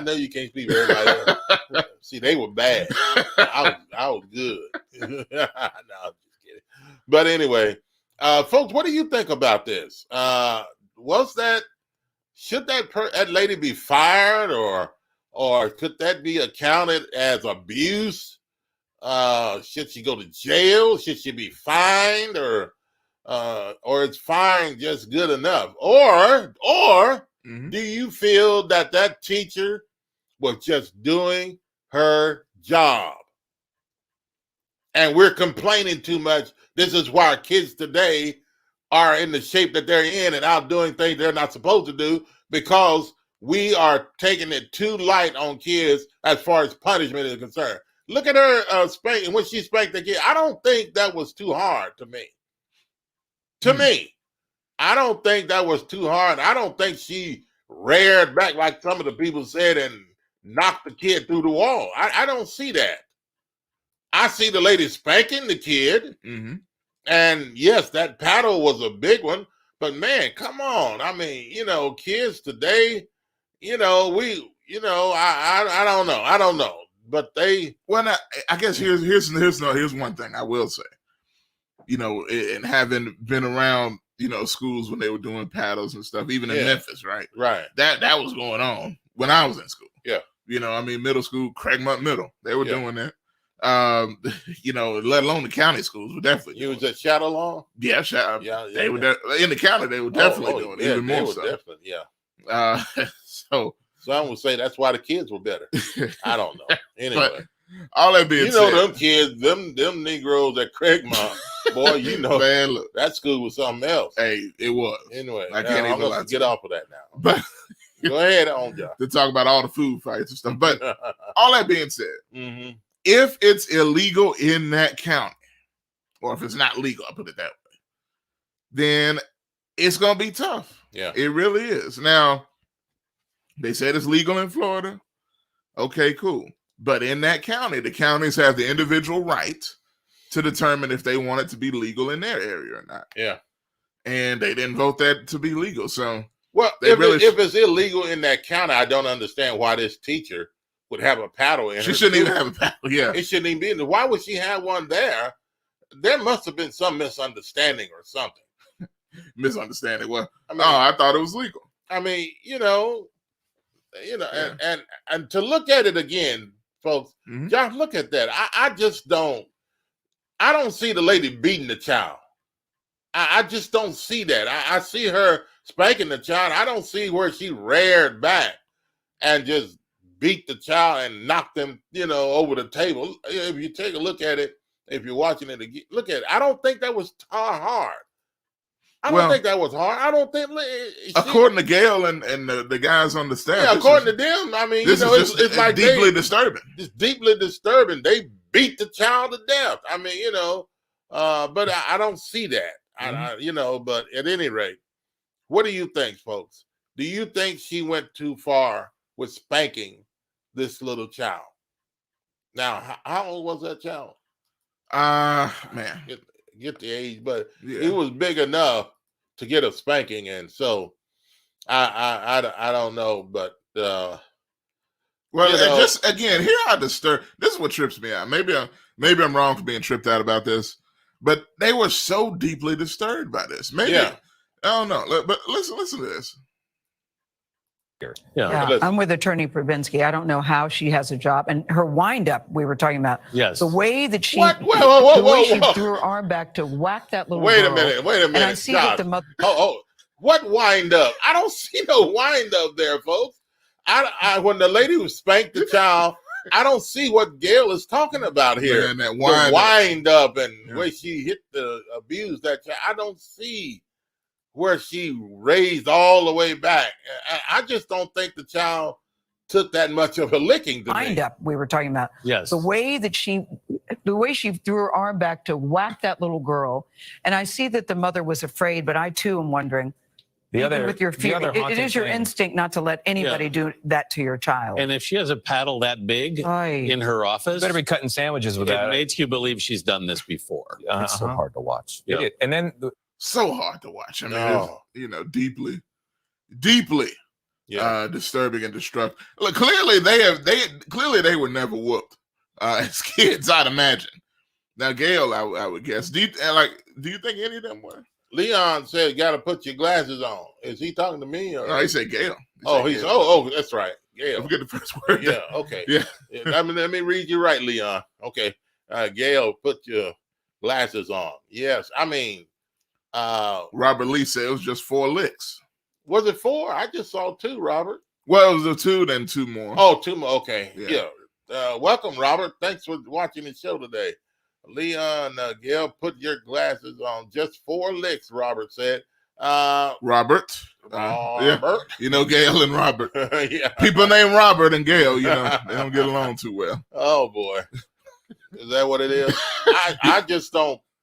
know you can't speak for everybody else. See, they were bad. I was good. No, I'm just kidding. But anyway, folks, what do you think about this? Should that lady be fired, or could that be accounted as abuse? Should she go to jail? Should she be fined, or is fine just good enough? Or do you feel that teacher was just doing her job? And we're complaining too much. This is why kids today are in the shape that they're in and out doing things they're not supposed to do, because we are taking it too light on kids as far as punishment is concerned. Look at her spanking when she spanked the kid. I don't think that was too hard to me. To me, I don't think that was too hard. I don't think she reared back like some of the people said and knocked the kid through the wall. I don't see that. I see the lady spanking the kid. Mm-hmm. And yes, that paddle was a big one, But man, come on. I mean, kids today, I don't know. I don't know. But they Now, I guess here's one thing I will say. And having been around, schools when they were doing paddles and stuff, even in Memphis, right? Right. That was going on when I was in school. Yeah. Middle school, Craigmont Middle, they were doing that. Let alone the county schools were definitely. You was at Shadow Lawn? Yeah, they were in the county. They were definitely doing it, even more so. Definitely, yeah. So some would say that's why the kids were better. I don't know. Anyway, but all that being said, them kids, them Negroes at Craigmont, boy, man, look, that school was something else. Hey, it was. Anyway, I can't even lie to get you. off of that now. But go ahead on, John. To talk about all the food fights and stuff. But all that being said, mm-hmm. if it's illegal in that county, or if it's not legal, I'll put it that way, then it's gonna be tough. Yeah, it really is. Now, they said it's legal in Florida. Okay, cool. But in that county, the counties have the individual right to determine if they want it to be legal in their area or not. Yeah. And they didn't vote that to be legal. So, well, if it's illegal in that county, I don't understand why this teacher would have a paddle in she her shouldn't even school. have a paddle. Yeah. It shouldn't even be in there. Why would she have one there? There must have been some misunderstanding or something. Misunderstanding. Well, I thought it was legal. I mean, and to look at it again, folks, Josh, look at that. I just don't. I don't see the lady beating the child. I just don't see that. I see her spanking the child. I don't see where she reared back and just beat the child and knocked them, over the table. If you take a look at it, if you're watching it again, look at it. I don't think that was hard. I don't think that was hard. I don't think. According to Gail and the guys on the staff. Yeah, according to them, I mean, it's like deeply disturbing. It's deeply disturbing. They beat the child to death. I mean, but I don't see that. But at any rate, what do you think, folks? Do you think she went too far with spanking this little child? Now, how old was that child? Man. Get the age, but he was big enough to get a spanking, and so I don't know, but just again, here I disturb. This is what trips me out. Maybe I'm wrong for being tripped out about this, but they were so deeply disturbed by this. Maybe I don't know, but listen to this. Yeah, I'm with Attorney Pravinsky. I don't know how she has a job, and her wind-up we were talking about. Yes, the way that she, she threw her arm back to whack that little. Wait girl. a minute. And I see that the mother. What wind-up? I don't see no wind-up there, folks. When the lady who spanked the child, I don't see what Gail is talking about here. Man, that the wind-up and where she hit abused that child. I don't see where she raised all the way back. I just don't think the child took that much of a licking to Wind up we were talking about. Yes. The way she threw her arm back to whack that little girl. And I see that the mother was afraid, but I too am wondering, with your fear, it is your instinct not to let anybody do that to your child. And if she has a paddle that big in her office, better be cutting sandwiches with that. It makes you believe she's done this before. It's so hard to watch. Yeah. And then so hard to watch. I mean, it's, deeply disturbing and destructive. Look, clearly they were never whooped as kids, I'd imagine. Now, Gail, I would guess. Do you think any of them were? Leon said, "Got to put your glasses on." Is he talking to me? Or? No, he said Gail. That's right, Gail. I forget the first word. Yeah, okay. Yeah. Let me read you right, Leon. Okay, Gail, put your glasses on. Yes, I mean. Robert Lee said it was just 4 licks. Was it 4? I just saw 2, Robert. Well, it was a 2, then 2 more. Oh, 2 more. Okay. Yeah. Welcome, Robert. Thanks for watching the show today. Leon, Gail, put your glasses on. Just 4 licks, Robert said. Robert. Robert. Yeah. Gail and Robert. Yeah. People named Robert and Gail, they don't get along too well. Oh, boy. Is that what it is?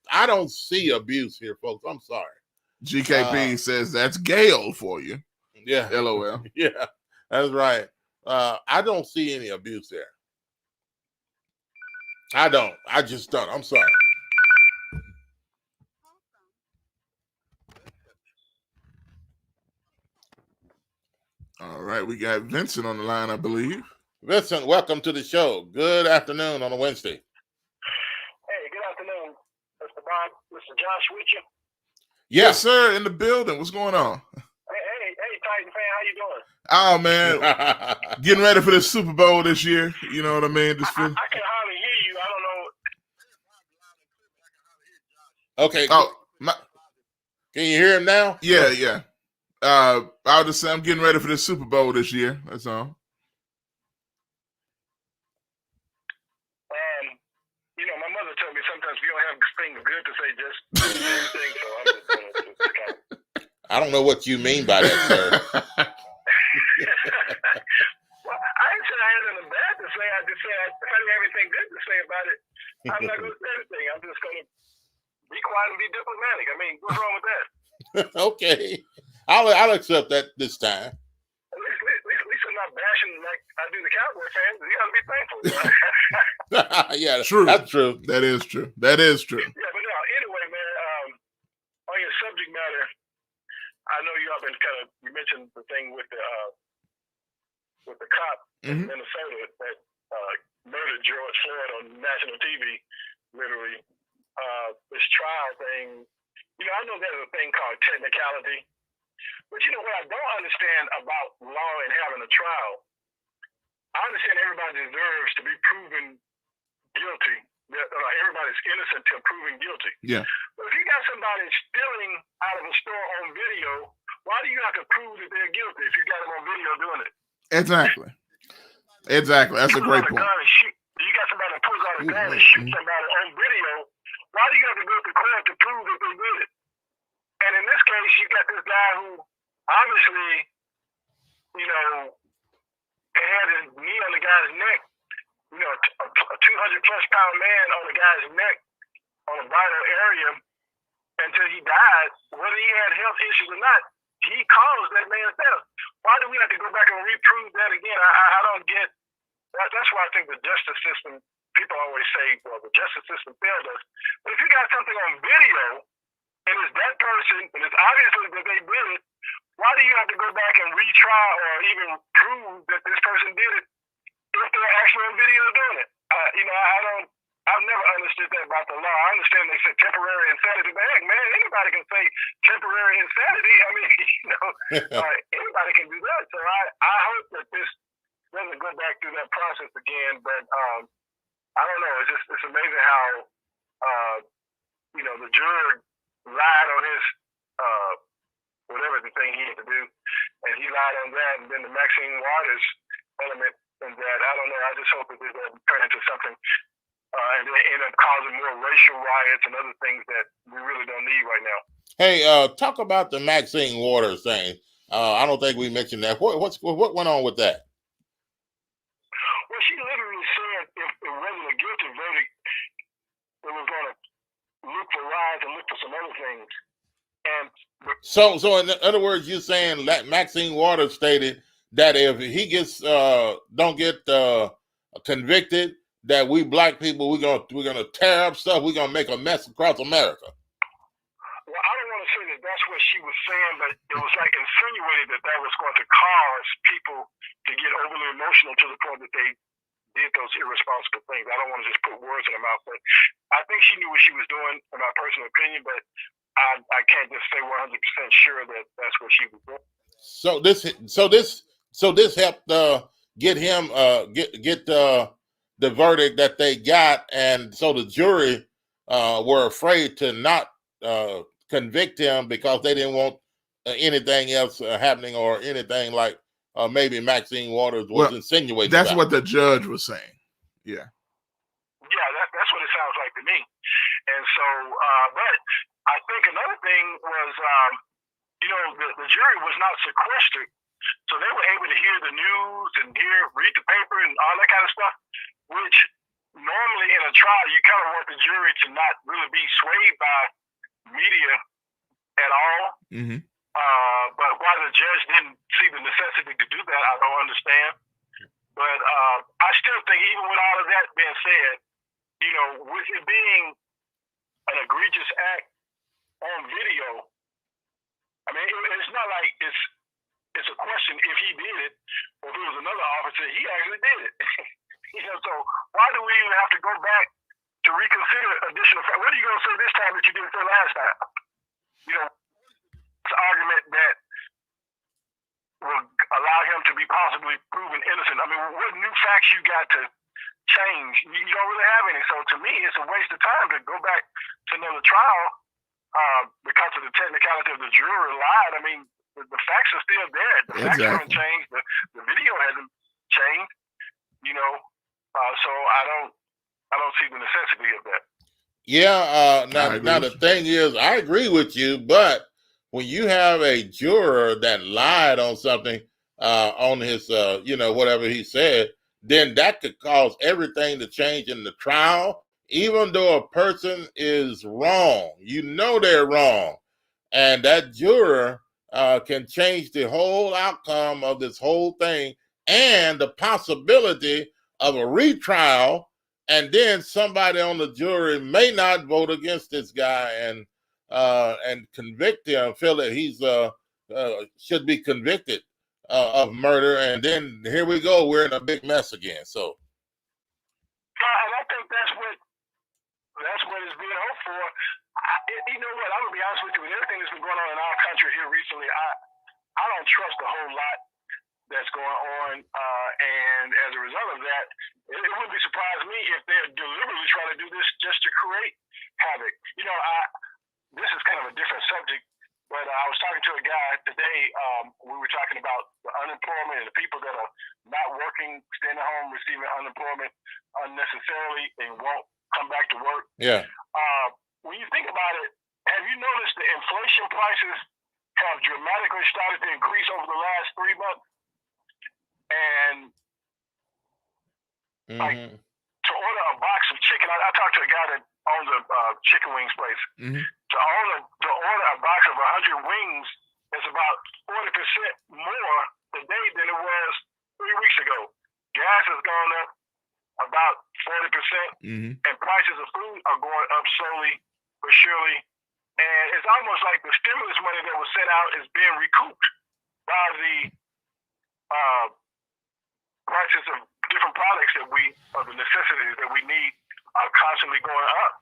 I don't see abuse here, folks. I'm sorry. GKP says that's Gail for you. Yeah. LOL. Yeah, that's right. I don't see any abuse there. I don't. I just don't. I'm sorry. All right, we got Vincent on the line, I believe. Vincent, welcome to the show. Good afternoon on a Wednesday. Hey, good afternoon, Mr. Bob, Mr. Josh with you. Yes, sir, in the building. What's going on? Hey, Titan fan, how you doing? Oh man, getting ready for the Super Bowl this year. You know what I mean? Just feel... I can hardly hear you. I don't know. Okay. Oh, can you hear him now? Yeah. I'll just say I'm getting ready for the Super Bowl this year. That's all. My mother told me sometimes if you don't have things good to say, just do the same thing. So I'm just going to kind of... I don't know what you mean by that, sir. Well, I didn't say I had anything bad to say. I just said I didn't have anything good to say about it. I'm not going to say anything. I'm just going to be quiet and be diplomatic. I mean, what's wrong with that? Okay. I'll accept that this time. At least I'm not bashing like I do the Cowboy fans. You got to be thankful. Yeah, true. That's true. That is true. That is true. Yeah, but no, anyway, man, on your subject matter, I know you all been you mentioned the thing with the cop in Minnesota that murdered George Floyd on national TV, literally. This trial thing, I know there's a thing called technicality, but what I don't understand about law and having a trial, I understand everybody deserves to be proven guilty. Everybody's innocent till proven guilty. Yeah. But if you got somebody stealing out of a store on video, why do you have to prove that they're guilty if you got them on video doing it? Exactly. That's a great point. You got somebody that pulls out a gun and shoots somebody on video. Why do you have to go to court to prove that they did it? And in this case, you got this guy who obviously, had his knee on the guy's neck. A 200-plus pound man on the guy's neck on a vital area until he died. Whether he had health issues or not, he caused that man's death. Why do we have to go back and reprove that again? I don't get that. That's why I think the justice system, people always say, well, the justice system failed us. But if you got something on video and it's that person and it's obviously that they did it, why do you have to go back and retry or even prove that this person did it if they're actually on video doing it? I've never understood that about the law. I understand they said temporary insanity, but heck, man, anybody can say temporary insanity. I mean, anybody can do that. So I hope that this doesn't go back through that process again. But I don't know. It's amazing how the juror lied on his whatever the thing he had to do, and he lied on that, and then the Maxine Waters element in that. I don't know. I just hope that this doesn't turn into something. And they end up causing more racial riots and other things that we really don't need right now. Hey, talk about the Maxine Waters thing. I don't think we mentioned that. What went on with that? Well, she literally said if it wasn't a guilty verdict, it was going to look for riots and look for some other things. And so in other words, you're saying that Maxine Waters stated that if he gets don't get convicted, that we black people we're gonna tear up stuff. We're gonna make a mess across America. Well, I don't want to say that that's what she was saying, but it was like insinuated that was going to cause people to get overly emotional to the point that they did those irresponsible things. I don't want to just put words in her mouth, but I think she knew what she was doing, in my personal opinion. But I can't just say 100% sure that that's what she was doing. So this helped get him get the verdict that they got, and so the jury were afraid to not convict him because they didn't want anything else happening or anything like maybe Maxine Waters was insinuating. That's about. what the judge was saying. Yeah. Yeah, that's what it sounds like to me. And so, but I think another thing was, the jury was not sequestered, so they were able to hear the news and read the paper and all that kind of stuff. Which normally in a trial, you kind of want the jury to not really be swayed by media at all. Mm-hmm. But why the judge didn't see the necessity to do that, I don't understand. But I still think, even with all of that being said, with it being an egregious act on video, I mean, it's not like it's it's a question if he did it or if it was another officer. He actually did it. So why do we even have to go back to reconsider additional facts? What are you going to say this time that you didn't say last time? It's an argument that will allow him to be possibly proven innocent. I mean, what new facts you got to change? You don't really have any. So to me, it's a waste of time to go back to another trial because of the technicality of the juror lied. I mean, the facts are still there. The facts haven't changed. The video hasn't changed. So I don't see the necessity of that. Yeah. Now the thing is, I agree with you, but when you have a juror that lied on something on his, whatever he said, then that could cause everything to change in the trial. Even though a person is wrong, they're wrong, and that juror can change the whole outcome of this whole thing and the possibility of a retrial, and then somebody on the jury may not vote against this guy and convict him, feel that he's should be convicted of murder, and then here we go, we're in a big mess again. So, and I think that's what is being hoped for. You know what? I'm gonna be honest with you. With everything that's been going on in our country here recently, I don't trust a whole lot that's going on, and as a result of that, it wouldn't be surprised me if they're deliberately trying to do this just to create havoc. This is kind of a different subject, but I was talking to a guy today. We were talking about the unemployment and the people that are not working, staying at home, receiving unemployment unnecessarily, and won't come back to work. Yeah. When you think about it, have you noticed the inflation prices have dramatically started to increase over the last 3 months? And to order a box of chicken, I talked to a guy that owns a chicken wings place. To order a box of 100 wings is about 40% more today than it was 3 weeks ago. Gas has gone up about 40%, and prices of food are going up slowly but surely. And it's almost like the stimulus money that was sent out is being recouped by the prices of different products the necessities that we need are constantly going up.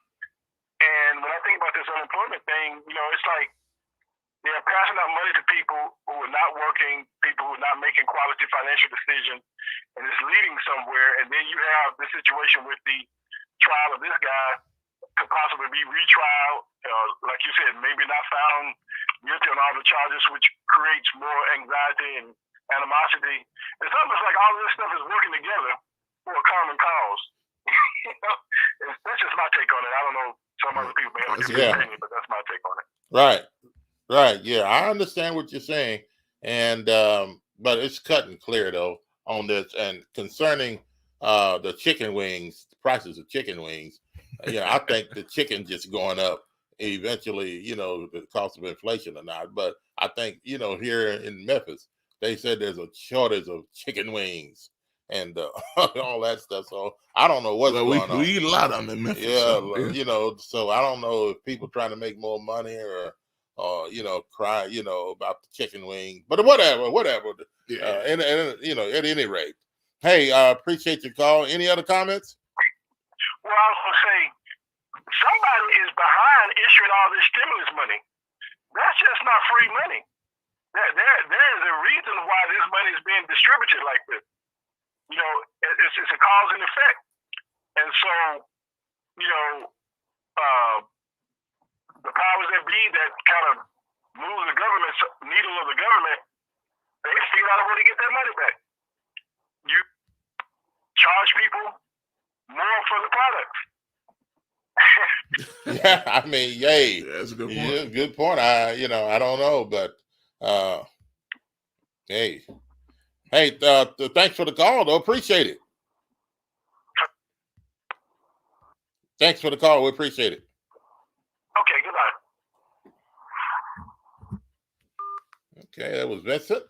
And when I think about this unemployment thing, it's like they're passing out money to people who are not working, people who are not making quality financial decisions, and it's leading somewhere. And then you have the situation with the trial of this guy could possibly be retrial, like you said, maybe not found guilty on all the charges, which creates more anxiety and animosity. It's almost like all of this stuff is working together for a common cause. That's just my take on it. I don't know, some other people may have a different opinion, but that's my take on it. Right. Yeah, I understand what you're saying, and but it's cut and clear though on this. And concerning the chicken wings, the prices of chicken wings, I think the chicken just going up eventually. The cost of inflation or not, but I think here in Memphis, they said there's a shortage of chicken wings and all that stuff. So I don't know what's going on. We eat a lot of them in Memphis. So I don't know if people trying to make more money or cry, about the chicken wing. But whatever. Yeah. And at any rate, hey, appreciate your call. Any other comments? Well, I was gonna say somebody is behind issuing all this stimulus money. That's just not free money. There is a reason why this money is being distributed like this. It's a cause and effect. And so, the powers that be that kind of move the government, needle of the government, they figure out a way to get their money back. You charge people more for the products. Yeah, I mean, yay. That's a good point. Yeah, good point. I don't know, but hey, thanks for the call, though. Appreciate it. Thanks for the call. We appreciate it. Okay, goodbye. Okay, that was Vincent.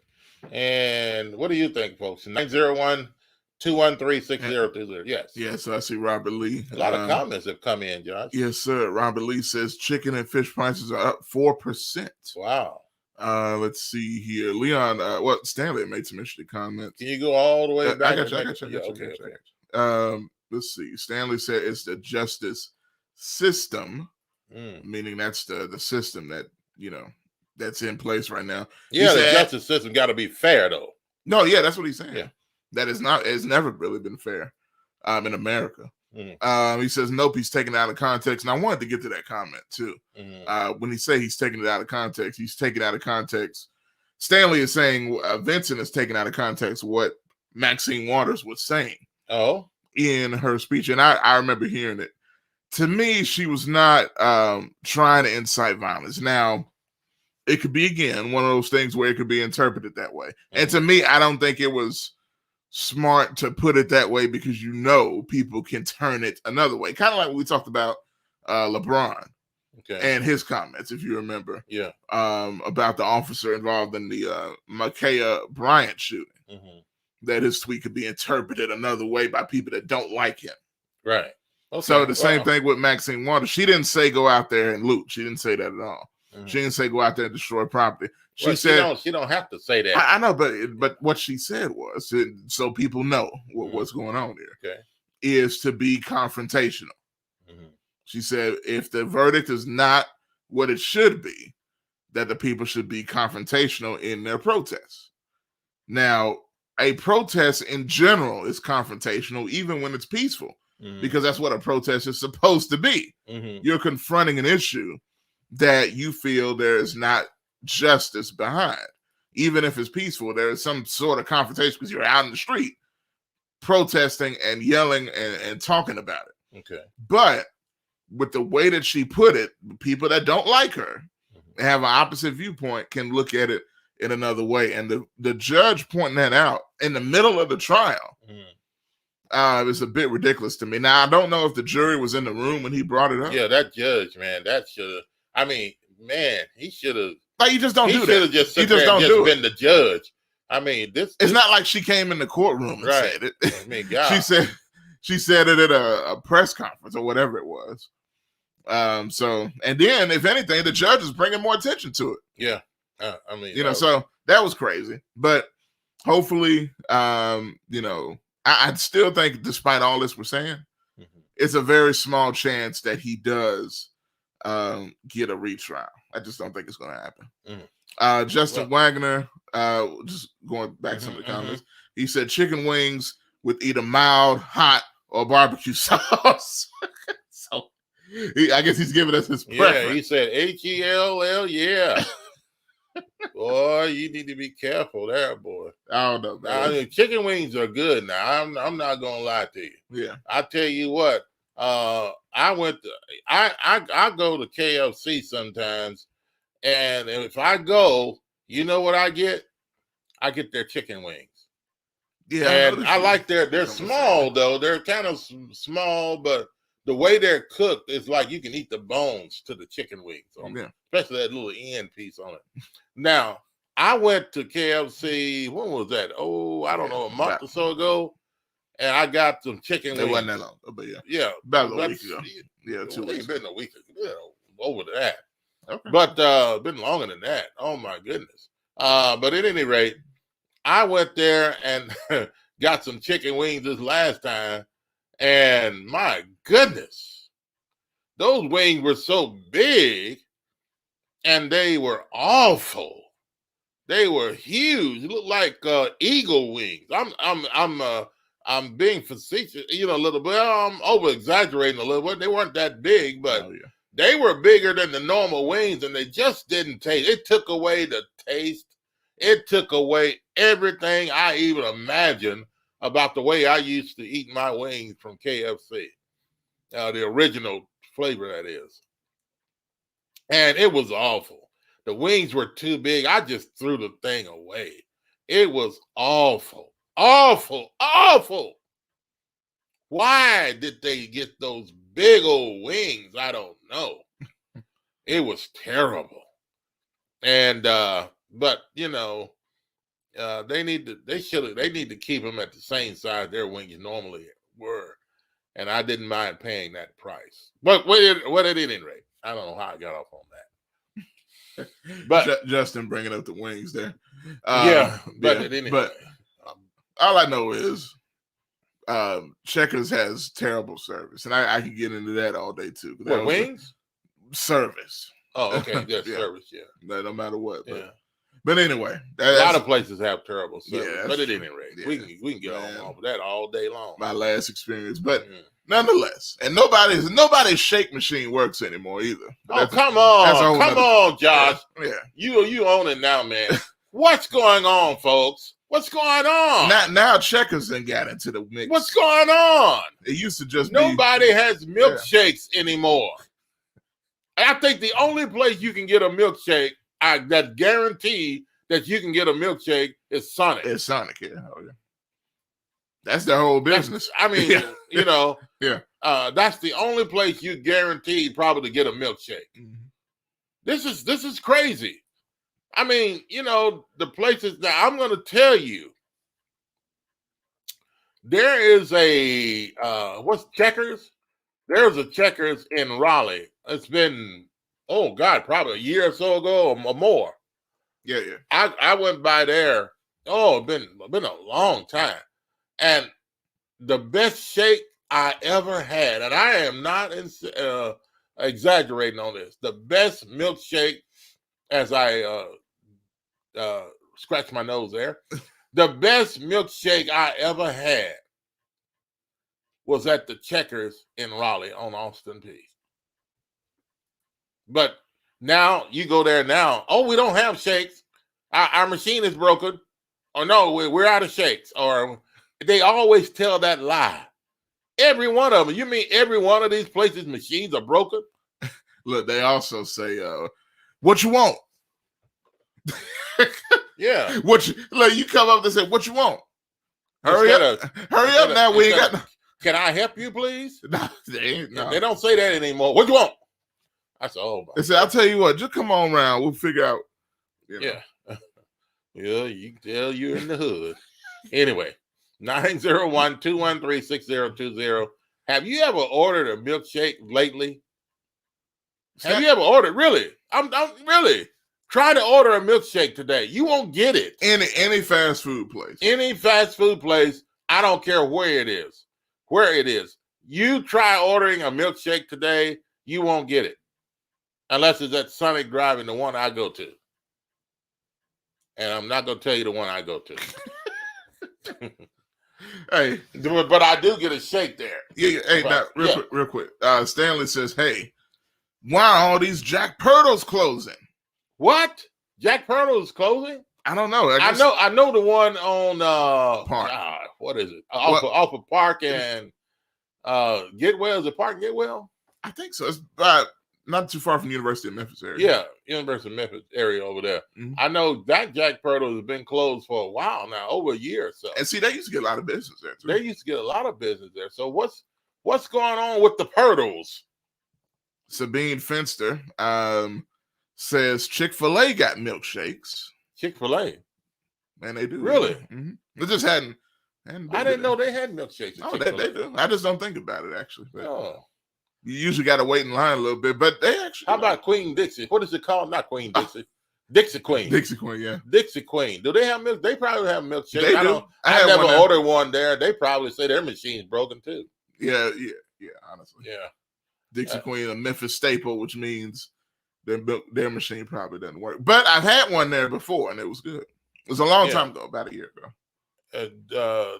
And what do you think, folks? 901-213-6020. Yes. Yes, I see Robert Lee. A lot of comments have come in, Josh. Yes, sir. Robert Lee says chicken and fish prices are up 4%. Wow. Let's see here. Leon, Stanley made some interesting comments. Can you go all the way back? I got you. Okay. Let's see. Stanley said it's the justice system, meaning that's the system that, that's in place right now. Yeah, the justice system got to be fair, though. No, yeah, that's what he's saying. Yeah. That is not, it's never really been fair in America. Mm. He says, nope, he's taken it out of context. And I wanted to get to that comment too. When he say he's taking it out of context, he's taking it out of context. Stanley is saying Vincent is taking out of context what Maxine Waters was saying in her speech. And I remember hearing it. To me, she was not trying to incite violence. Now, it could be, again, one of those things where it could be interpreted that way. And to me, I don't think it was smart to put it that way because people can turn it another way. Kind of like what we talked about LeBron and his comments, if you remember. Yeah. About the officer involved in the Ma'Khia Bryant shooting. That his tweet could be interpreted another way by people that don't like him. Right. Okay. So the same thing with Maxine Waters. She didn't say go out there and loot. She didn't say that at all. She didn't say go out there and destroy property. She said she don't have to say that. I know, but what she said was, so people know what's going on here, is to be confrontational. She said if the verdict is not what it should be, that the people should be confrontational in their protests. Now, a protest in general is confrontational, even when it's peaceful, because that's what a protest is supposed to be. You're confronting an issue that you feel there is not justice behind. Even if it's peaceful, there is some sort of confrontation because you're out in the street protesting and yelling and talking about it. Okay. But with the way that she put it, people that don't like her and have an opposite viewpoint can look at it in another way. And the judge pointing that out in the middle of the trial it was a bit ridiculous to me. Now, I don't know if the jury was in the room when he brought it up. Yeah, that judge, man, that should have. I mean, man, he should have. Like, you just don't do that. He should have just been the judge. I mean, it's not like she came in the courtroom and said it. I mean, God. she said it at a press conference or whatever it was. So, and then if anything, the judge is bringing more attention to it. Yeah. I mean, so that was crazy. But hopefully, I still think despite all this we're saying, it's a very small chance that he does get a retrial. I just don't think it's going to happen. Justin Wagner, just going back to some of the comments, he said chicken wings with either mild, hot, or barbecue sauce. So I guess he's giving us his preference. Yeah, he said HELL, yeah. Boy, you need to be careful there, boy. I don't know, man. I mean, chicken wings are good now. I'm not gonna lie to you. Yeah. I tell you what, I go to KFC sometimes, and if I go, you know what I get? I get their chicken wings. Yeah, and I like they're small though. They're kind of small, but the way they're cooked is like you can eat the bones to the chicken wings, especially that little end piece on it. Now, I went to KFC, when was that? Oh, I don't know, a month or so ago, and I got some chicken wings. It wasn't that long, but yeah. About a week ago. Yeah, 2 weeks. It's been a week, over that. Okay. But been longer than that. Oh, my goodness. But at any rate, I went there and got some chicken wings this last time, and my goodness, those wings were so big, and they were awful. They were huge. It looked like eagle wings. I'm being facetious, a little bit. I'm over exaggerating a little bit. They weren't that big, but they were bigger than the normal wings, and they just didn't taste. It took away the taste. It took away everything I even imagined about the way I used to eat my wings from KFC, the original flavor that is. And it was awful. The wings were too big. I just threw the thing away. It was awful, awful, awful. Why did they get those big old wings? I don't know. It was terrible. And, but they need to keep them at the same size their wings normally were. And I didn't mind paying that price. But what at any rate, I don't know how I got off on that. But Justin bringing up the wings there. But anyway. But all I know is Checkers has terrible service, and I can get into that all day too. What, wings? Service. Oh, okay. Good service, No matter what. Yeah. But anyway, a lot of places have terrible service. Yeah, but at any rate, we can get on with that all day long. My last experience, but nonetheless, and nobody's shake machine works anymore either. Oh, come on, Josh. Yeah, you own it now, man. What's going on, folks? What's going on? Now Checkers done got into the mix. What's going on? It used to just nobody has milkshakes anymore. I think the only place you can get a milkshake that's guaranteed that you can get a milkshake is Sonic. It's Sonic, yeah. Oh, yeah. That's the whole business. That's the only place you guaranteed probably to get a milkshake. Mm-hmm. This is crazy. I mean, the places that I'm going to tell you, there is a what's Checkers? There's a Checkers in Raleigh. It's been probably a year or so ago or more. Yeah. I went by there. Oh, it's been a long time, and the best shake I ever had, and I am not exaggerating on this. The best milkshake, as I scratch my nose there, the best milkshake I ever had was at the Checkers in Raleigh on Austin Peay. But now you go there now. Oh, we don't have shakes. Our machine is broken. Or no, we're out of shakes. Or they always tell that lie. Every one of them. You mean every one of these places' machines are broken? Look, they also say, "What you want?" Yeah. You come up and say, "What you want?" Hurry up now. We ain't got. Can I help you, please? No, they don't say that anymore. What you want? I said, They say, I'll tell you what, just come on around. We'll figure out. Yeah. Yeah, you can tell you're in the hood. Anyway, 901-213-6020. Have you ever ordered a milkshake lately? Have you ever ordered? Really? I'm really. Try to order a milkshake today. You won't get it. Any fast food place. Any fast food place. I don't care where it is. You try ordering a milkshake today, you won't get it. Unless it's at Sonic Driving, the one I go to. And I'm not going to tell you the one I go to. Hey. But I do get a shake there. Yeah. Hey, now, real quick. Stanley says, hey, why are all these Jack Purtles closing? What? Jack Purtle's closing? I don't know. I know the one on Park. What is it? Off of Park and Getwell. Is it Park Getwell? I think so. It's not too far from the University of Memphis area. Yeah, University of Memphis area over there. Mm-hmm. I know that Jack Purtle has been closed for a while now, over a year or so. And see, they used to get a lot of business there too. They used to get a lot of business there. So what's going on with the Purtles? Sabine Finster says Chick-fil-A got milkshakes. Chick-fil-A? Man, they do. Really? Mm-hmm. They just hadn't I didn't know they had milkshakes. Oh, they do. I just don't think about it, actually. But oh. You usually got to wait in line a little bit, but they actually. How about Queen Dixie? What is it called? Not Queen Dixie. Dixie Queen. Dixie Queen, yeah. Dixie Queen. Do they have milk? They probably have milkshakes. They do. I never ordered one there. They probably say their machine's broken too. Yeah, honestly. Yeah. Dixie Queen, a Memphis staple, which means their machine probably doesn't work. But I've had one there before, and it was good. It was a long time ago, about a year ago.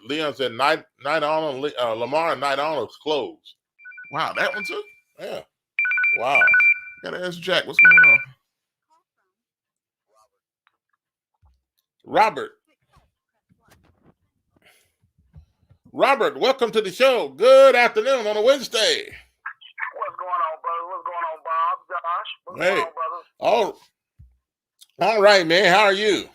Leon said Night On, Lamar and Night On is closed. Wow, that one too? Yeah. Wow. Gotta ask Jack, what's going on? Robert, welcome to the show. Good afternoon on a Wednesday. What's going on, brother? What's going on, Bob? Josh? What's Hey. going on, brother? All right, man. How are you?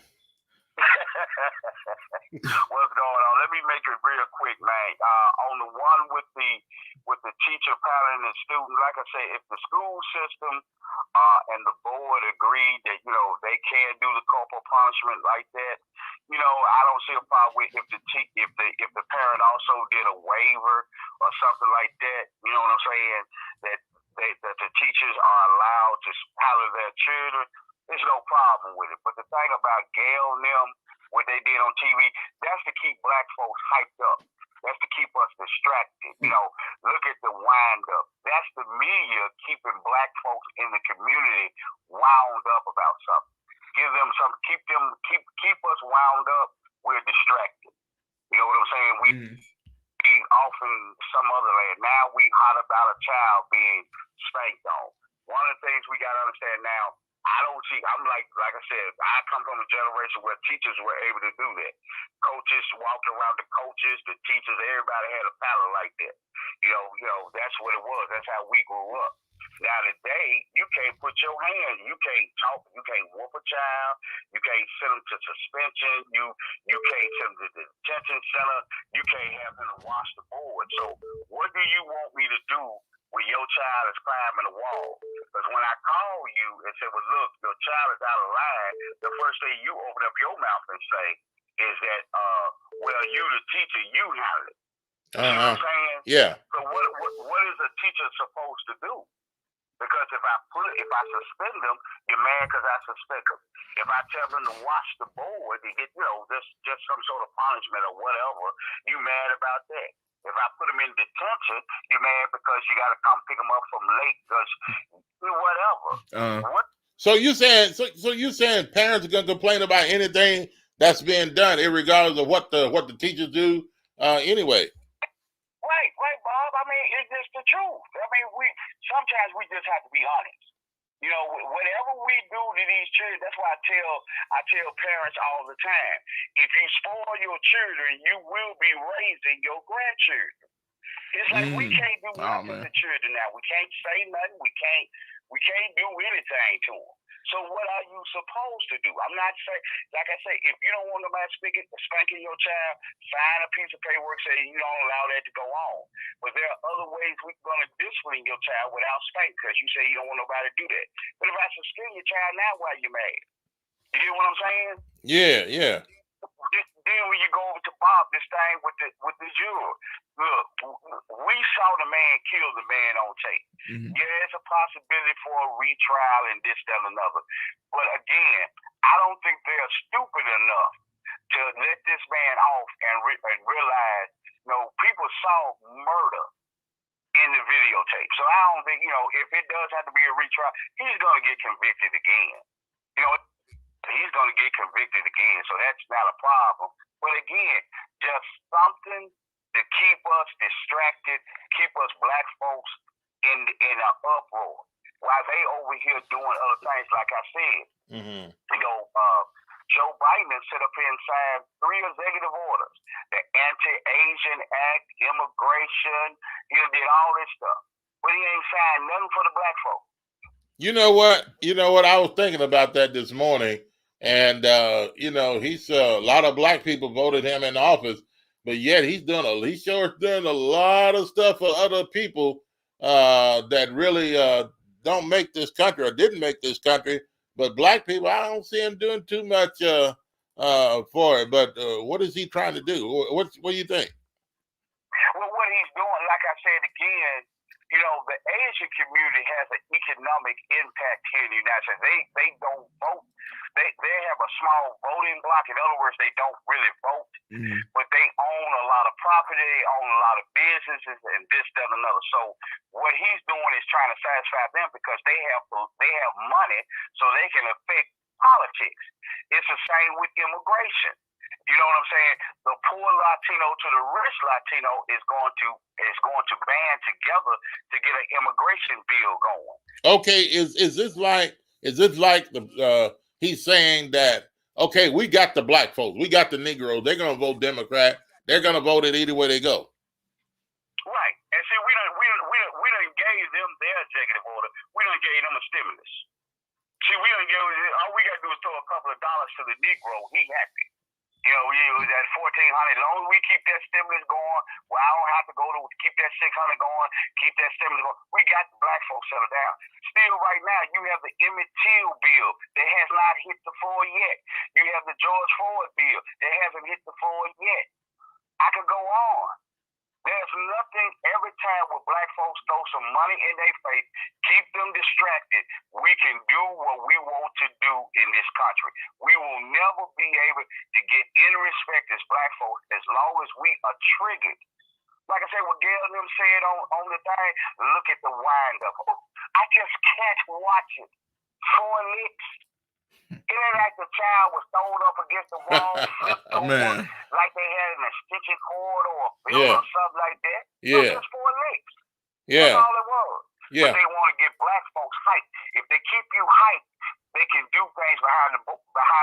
What's going on? Let me make it real quick, man. On the one with the teacher piloting the student, like I say, if the school system and the board agreed that they can do the corporal punishment like that, I don't see a problem with if the parent also did a waiver or something like that. You know what I'm saying? That the teachers are allowed to pilot their children. there's no problem with it. But the thing about Gail and them, what they did on TV, that's to keep black folks hyped up. That's to keep us distracted. You know, look at the wind up. That's the media keeping black folks in the community wound up about something. Give them some, keep us wound up. We're distracted. You know what I'm saying? We be off in some other land. Now we hot about a child being spanked on. One of the things we got to understand now, I don't see, I'm like I said, I come from a generation where teachers were able to do that. Coaches walked around, the coaches, the teachers, everybody had a paddle like that. You know, that's what it was. That's how we grew up. Now today, you can't put your hand, you can't talk, you can't whoop a child, you can't send them to suspension, you can't send them to the detention center, you can't have them wash the board. So what do you want me to do when your child is climbing the wall? Because when I call you and say, well, look, your child is out of line, the first thing you open up your mouth and say is that, well, you the teacher, you handle it. You know what I'm saying? Yeah. So what is a teacher supposed to do? Because if I suspend them, you're mad because I suspend them. If I tell them to wash the board, they get, just some sort of punishment or whatever, you mad about that. If I put them in detention, you're mad because you got to come pick them up from late because whatever. So you saying parents are gonna complain about anything that's being done, regardless of what the teachers do anyway? Right, Bob. I mean, it's just the truth. I mean, sometimes we just have to be honest. You know, whatever we do to these children, that's why I tell parents all the time, if you spoil your children, you will be raising your grandchildren. It's like we can't do nothing to children now. We can't say nothing. We can't do anything to them. So what are you supposed to do? I'm not saying, like I say, if you don't want nobody spanking your child, sign a piece of paperwork saying you don't allow that to go on. But there are other ways we're going to discipline your child without spanking because you say you don't want nobody to do that. But if I suspend your child now, why are you mad? You get what I'm saying? Yeah. Then when you go over to Bob, this thing with the juror, look, we saw the man kill the man on tape. Yeah, it's a possibility for a retrial and this, that, and another. But again, I don't think they're stupid enough to let this man off and realize, people saw murder in the videotape. So I don't think, if it does have to be a retrial, he's going to get convicted again. He's going to get convicted again, so that's not a problem. But again, just something to keep us distracted, keep us black folks in an uproar, while they over here doing other things. Like I said, Joe Biden set up here and signed 3 executive orders: the Anti-Asian Act, immigration. He did all this stuff, but he ain't signed nothing for the black folks. You know what? I was thinking about that this morning. And he's a lot of black people voted him in office, but yet he sure doing a lot of stuff for other people that really don't make this country or didn't make this country. But black people, I don't see him doing too much for it. But what is he trying to do? What do you think? Well, what he's doing, like I said again, the Asian community has an economic impact here in the United States. They don't vote. They have a small voting block. In other words, they don't really vote, but they own a lot of property. They own a lot of businesses and this, that, and another. So what he's doing is trying to satisfy them because they have money, so they can affect politics. It's the same with immigration. You know what I'm saying? The poor Latino to the rich Latino is going to band together to get an immigration bill going. Okay, is this like the he's saying that, okay, we got the black folks, we got the Negroes, they're gonna vote Democrat, they're gonna vote it either way they go. Right. And see, we done gave them their executive order. We done gave them a stimulus. See, we done gave all we gotta do is throw a couple of dollars to the Negro, he happy. That $1,400, as long as we keep that stimulus going, well, I don't have to go to keep that $600 going, keep that stimulus going. We got the black folks settled down. Still, right now, you have the Emmett Till bill that has not hit the floor yet. You have the George Floyd bill that hasn't hit the floor yet. I could go on. There's nothing every time when black folks throw some money in their face, keep them distracted, we can do what we want to do in this country. We will never be able to get any respect as black folks as long as we are triggered. Like I said, what Gail and them said on the thing, look at the wind up. I just can't watch it. 4 licks. It ain't like the child was thrown up against the wall, flipped over, Man. like they had an extension cord or a bill or something like that. It was just 4 licks. Yeah. That's all it was. Yeah. But they want to get black folks hyped. If they keep you hyped, they can do things behind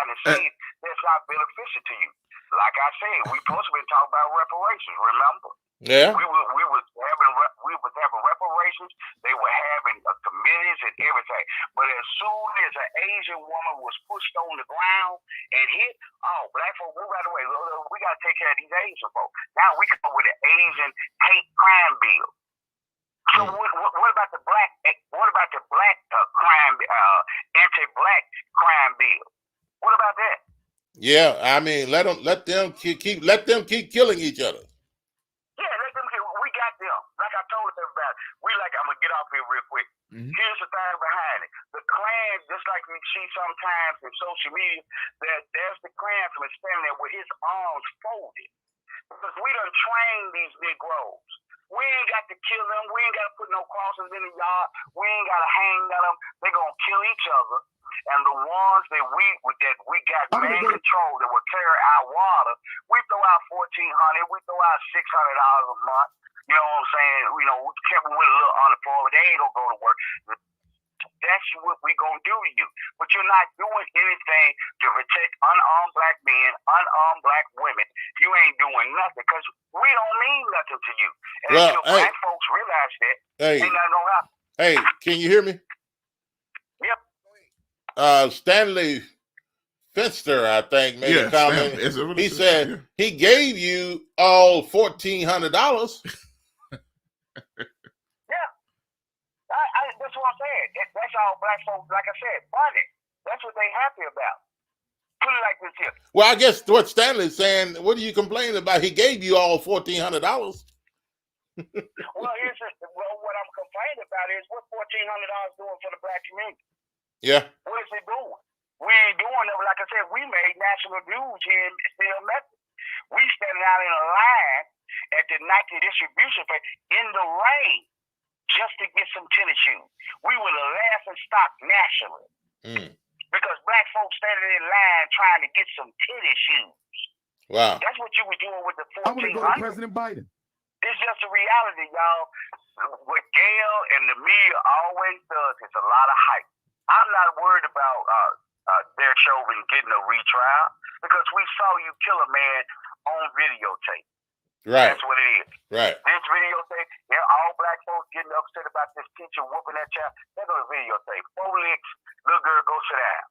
the scenes that's not beneficial to you. Like I said, we supposed to be talking about reparations, remember? Yeah. We was having reparations. They were having committees and everything. But as soon as an Asian woman was pushed on the ground and hit, oh, black folk, move out of the way. We got to take care of these Asian folks. Now we come with an Asian hate crime bill. So what about the black? What about the black crime, anti-black crime bill? What about that? Yeah, I mean, let them keep killing each other. Yeah, let them kill. We got them. Like I told everybody, I'm gonna get off here real quick. Here's the thing behind it. The Klan, just like we see sometimes in social media, that there's the Klansman standing there with his arms folded. Because we done trained these Negroes. We ain't got to kill them. We ain't got to put no crosses in the yard. We ain't got to hang them. They're going to kill each other. And the ones that we got man control that will carry our water, we throw out $1,400, we throw out $600 a month. You know what I'm saying? We kept them with a little unemployment. They ain't going to go to work. That's what we going to do to you. But you're not doing anything to protect unarmed black men, unarmed black women. You ain't doing nothing because we don't mean nothing to you. And until black folks realize that, ain't nothing going to happen. Hey, can you hear me? Yep. Stanley Finster, I think, made a comment. He said he gave you all $1,400. That's what I'm saying. That's all black folks, like I said, money. That's what they happy about. Put it like this here. Well, I guess what Stanley's saying, what are you complaining about? He gave you all $1,400. Well, what I'm complaining about is what $1,400 doing for the black community. Yeah. What is it doing? We ain't doing it. Like I said, we made national news here in Still Methodist. We standing out in a line at the Nike distribution place in the rain just to get some tennis shoes. We were the last in stock nationally. Because black folks standing in line trying to get some tennis shoes. Wow. That's what you were doing with the $1,400. I want to go to President Biden. It's just a reality, y'all. What Gail and the media always does is a lot of hype. I'm not worried about Derek Chauvin getting a retrial because we saw you kill a man on videotape. Right. That's what it is. Right. This videotape, all black folks getting upset about this teacher whooping that child. They're going to videotape. 4 licks, little girl, go sit down.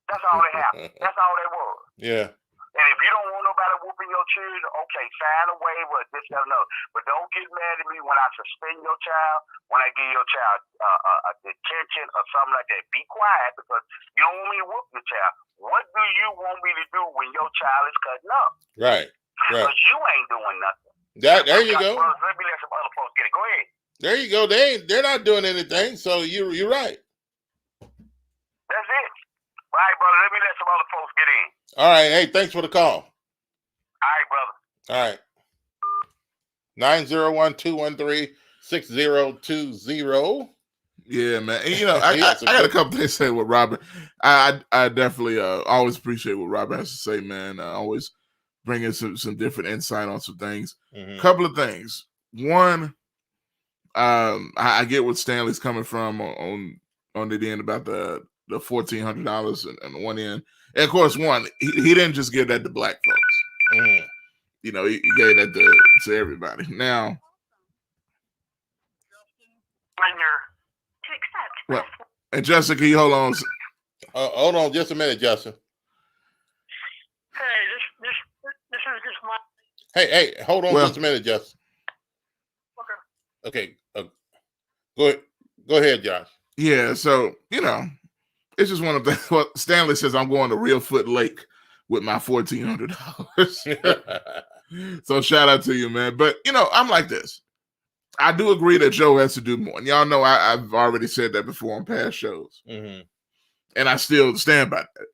That's all they have. That's all they was. Yeah. And if you don't want nobody whooping your children, okay, sign a waiver, this, that, and other. But don't get mad at me when I suspend your child, when I give your child a detention or something like that. Be quiet because you don't want me to whoop your child. What do you want me to do when your child is cutting up? Right. Right. Because you ain't doing nothing. There you go. Let me let some other folks get it. Go ahead. There you go. They're not doing anything. So you're right. That's it. All right, brother. Let me let some other folks get in. All right. Hey, thanks for the call. All right, brother. All right. 901-213-6020. Yeah, man. And, I got a couple things to say with Robert. I definitely always appreciate what Robert has to say, man. Always bringing some different insight on some things. Couple of things. One, I get what Stanley's coming from on the end about the $1,400 and one end. And of course, he didn't just give that to black folks. He gave that to everybody. Now, well, and Justin, can you hold on? Hold on just a minute, Justin. Hey, this is just my. Hey, hold on just a minute, Justin. Okay. Go ahead, Josh. Yeah, so it's just one of the. Well, Stanley says I'm going to Real Foot Lake with my $1,400. So shout out to you, man. But I'm like this. I do agree that Joe has to do more. And y'all know I've already said that before on past shows. Mm-hmm. And I still stand by that.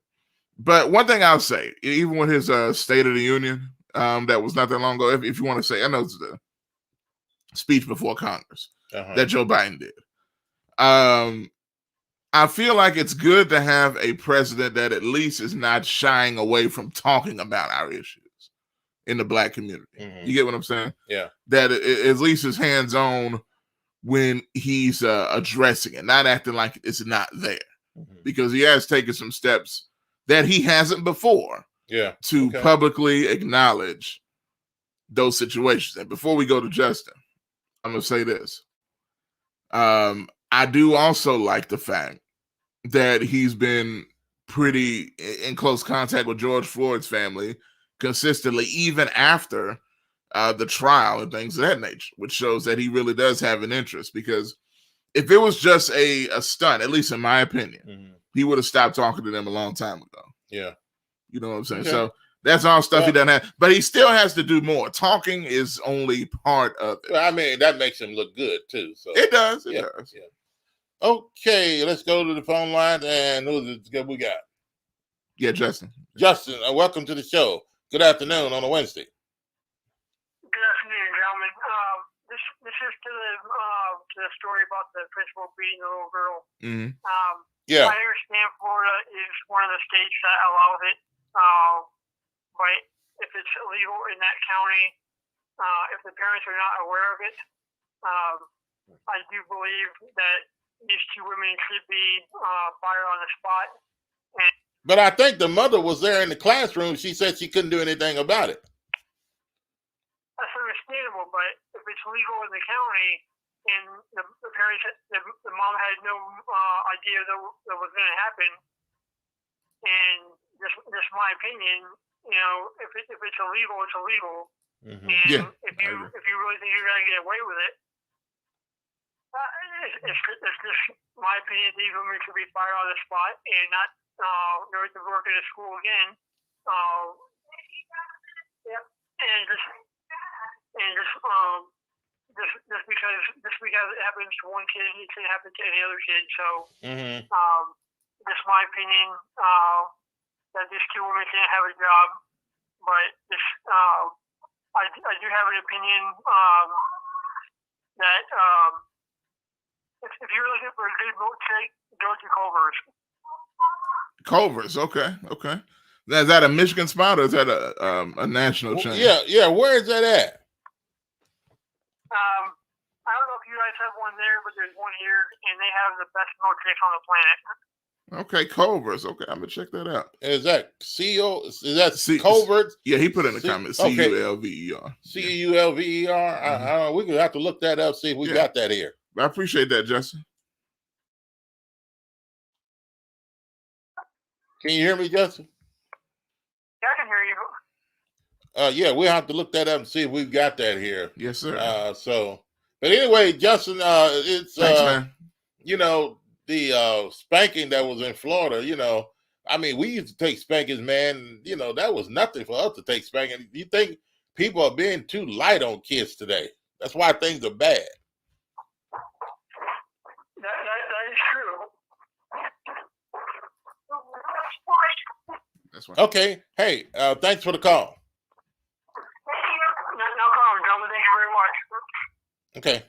But one thing I'll say, even with his State of the Union, that was not that long ago, if you want to say, I know it's the speech before Congress that Joe Biden did. I feel like it's good to have a president that at least is not shying away from talking about our issues in the Black community. Mm-hmm. You get what I'm saying? Yeah. That at least is hands-on when he's addressing it, not acting like it's not there. Mm-hmm. Because he has taken some steps that he hasn't before to publicly acknowledge those situations. And before we go to Justin, I'm going to say this. I do also like the fact that he's been pretty in close contact with George Floyd's family consistently, even after the trial and things of that nature, which shows that he really does have an interest. Because if it was just a stunt, at least in my opinion, he would have stopped talking to them a long time ago. Yeah. You know what I'm saying? Okay. So that's all stuff he doesn't have. But he still has to do more. Talking is only part of it. Well, I mean, that makes him look good, too. So it does. It does. Yeah. Okay, let's go to the phone line. And who's it we got? Yeah, Justin. Justin, welcome to the show. Good afternoon on a Wednesday. Good afternoon, gentlemen. This is to the story about the principal beating the little girl. Mm-hmm. I understand Florida is one of the states that allows it, but if it's illegal in that county, if the parents are not aware of it, I do believe that these two women should be fired on the spot. But I think the mother was there in the classroom. She said she couldn't do anything about it. That's understandable, but if it's legal in the county and the parents, the mom had no idea that was going to happen, and just my opinion, if it's illegal, it's illegal. Mm-hmm. And if you really think you're going to get away with it, it's just my opinion. These women should be fired on the spot and not go to work at a school again. Just because it happens to one kid, it can happen to any other kid. So, just my opinion that these two women can't have a job, but I do have an opinion that if you're looking for a good milkshake, go to Culver's. Culver's, okay. Is that a Michigan spot or is that a national chain? Yeah. Where is that at? I don't know if you guys have one there, but there's one here, and they have the best milkshake on the planet. Okay, Culver's. Okay, I'm gonna check that out. Is that C-O? Is that Culver's? Yeah, he put in the comments C-U-L-V-E-R. C-U-L-V-E-R. We could have to look that up, see if we got that here. I appreciate that, Justin. Can you hear me, Justin? Yeah, I can hear you. Yeah, we'll have to look that up and see if we've got that here. Yes, sir. But anyway, Justin, it's thanks, man. The spanking that was in Florida, I mean, we used to take spankings, man. That was nothing for us to take spanking. You think people are being too light on kids today? That's why things are bad. That is true. That's right. Okay. Hey, thanks for the call. No problem, gentlemen. Thank you very much. Okay.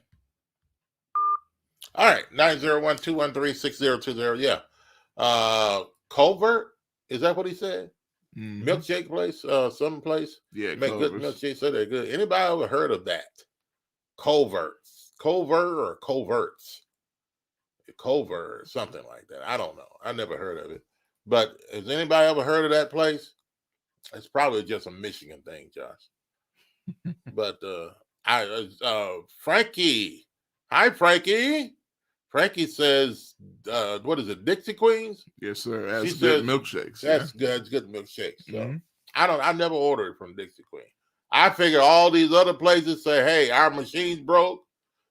All right. 901-213-6020. Yeah. Culvert? Is that what he said? Mm-hmm. Milkshake place? Some place? Yeah. Make good milkshakes. So they're good. Anybody ever heard of that? Culverts. Covert or coverts? Covert, something like that. I don't know. I never heard of it. But has anybody ever heard of that place? It's probably just a Michigan thing, Josh. But Frankie. Hi, Frankie. Frankie says, what is it, Dixie Queens? Yes, sir. That's good milkshakes. That's good. It's good milkshakes. So I never ordered from Dixie Queen. I figure all these other places say, hey, our machine's broke.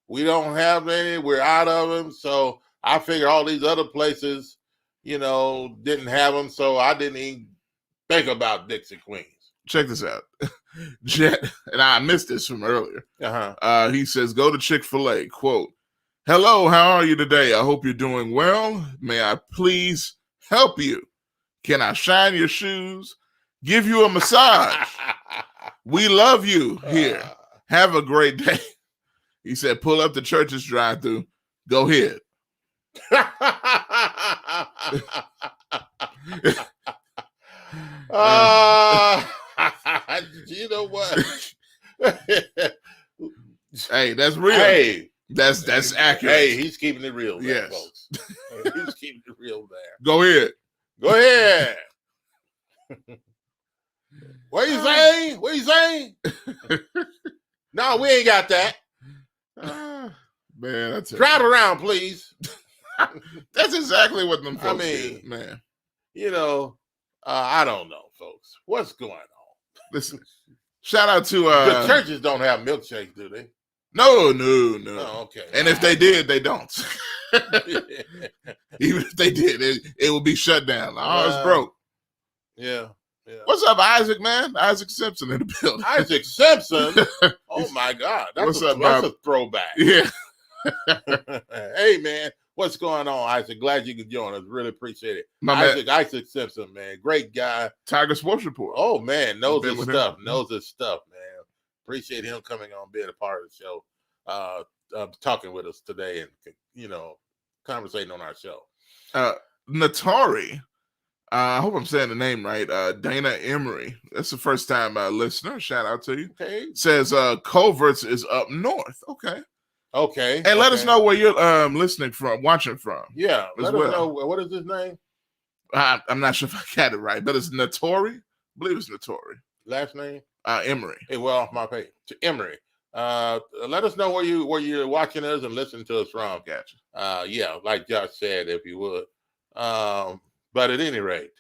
We don't have any. We're out of them. So I figure all these other places, didn't have them. So I didn't even think about Dixie Queens. check this out. Jet, and I missed this from earlier. He says, go to Chick-fil-A, quote, hello, how are you today? I hope you're doing well. May I please help you? Can I shine your shoes? Give you a massage? We love you here. Have a great day. He said, pull up the church's drive-thru. Go ahead. You know what? Hey, that's real. Hey, that's accurate. Hey, he's keeping it real there, Yes. folks. He's keeping it real there. Go ahead. Go ahead. What you saying? What you saying? No, we ain't got that. Man, that's Drive around, please. That's exactly what them folks I mean, did, man. You know, I don't know, folks. What's going on? Listen, shout out to the churches don't have milkshakes, do they? No. Oh, okay. And if they did, they don't. Even if they did, it would be shut down. Oh, it's broke. Yeah. What's up, Isaac, man? Isaac Simpson in the building. Isaac Simpson? Oh, my God. That's a throwback. Yeah. Hey, man. What's going on, Isaac? Glad you could join us. Really appreciate it. Isaac Simpson, man. Great guy. Tiger Sports Report. Oh, man. Knows his stuff. Him. Knows his stuff, man. Appreciate him coming on, being a part of the show, talking with us today and, you know, conversating on our show. Natari, I hope I'm saying the name right. Dana Emery. That's the first time listener. Shout out to you. Okay. Says Culverts is up north. Okay. And let us know where you're watching from. Yeah. Let us know. What is his name? I'm not sure if I got it right, but it's Natari. I believe it's Natari. Last name? Emery. Hey, well, off my page. To Emery. Let us know where you're watching us and listening to us from. Gotcha. Yeah, like Josh said, if you would. But at any rate,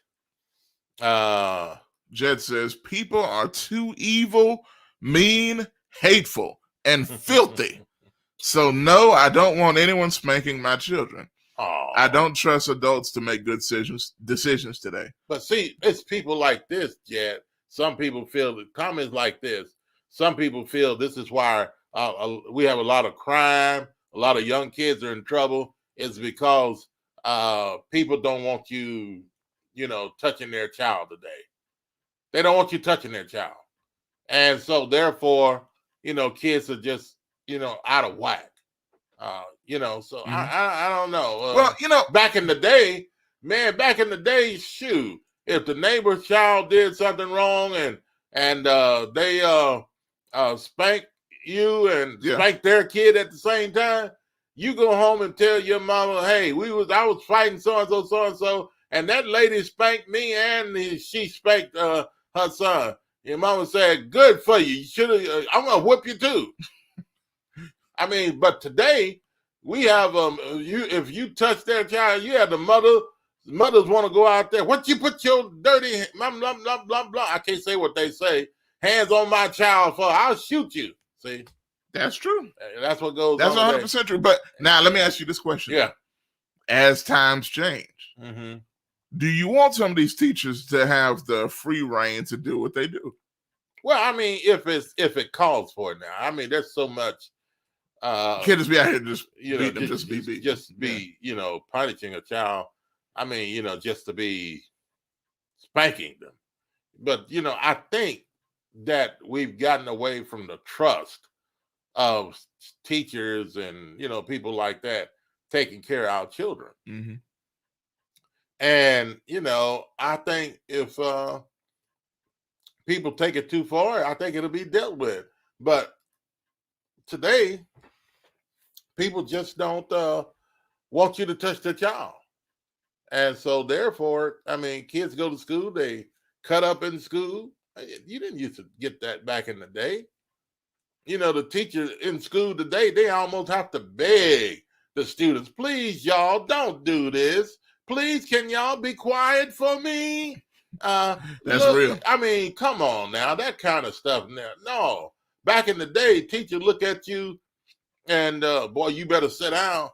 Jed says people are too evil, mean, hateful, and filthy. So no, I don't want anyone spanking my children. I don't trust adults to make good decisions today. But see, it's people like this, Jed. Some people feel that comments like this. Some people feel this is why we have a lot of crime. A lot of young kids are in trouble. It's because people don't want you, touching their child today. They don't want you touching their child. And so therefore, kids are just, out of whack. So I don't know. Well, back in the day, shoot, if the neighbor's child did something wrong and they spank you and spank their kid at the same time, you go home and tell your mama, hey, I was fighting so-and-so, and that lady spanked me and she spanked her son. Your mama said, good for you. You should have, I'm going to whip you too. I mean, but today we have, if you touch their child, you have the mothers want to go out there. What you put your dirty, blah, blah, blah, blah, blah. I can't say what they say. Hands on my child for, I'll shoot you. See? That's true. That's what goes That's on. 100% true. But now let me ask you this question. Yeah. As times change, do you want some of these teachers to have the free reign to do what they do? Well, I mean, if it calls for it now. I mean, there's so much. Can't just be out here just punishing a child. I mean, just to be spanking them. But I think that we've gotten away from the trust of teachers and people like that taking care of our children. And I think if people take it too far, I think it'll be dealt with. But today, people just don't want you to touch their child. And so therefore, I mean, kids go to school, they cut up in school. You didn't used to get that back in the day. The teachers in school today, they almost have to beg the students, please, y'all, don't do this. Please, can y'all be quiet for me? That's real. I mean, come on now, that kind of stuff. No, back in the day, teacher look at you and, boy, you better sit down.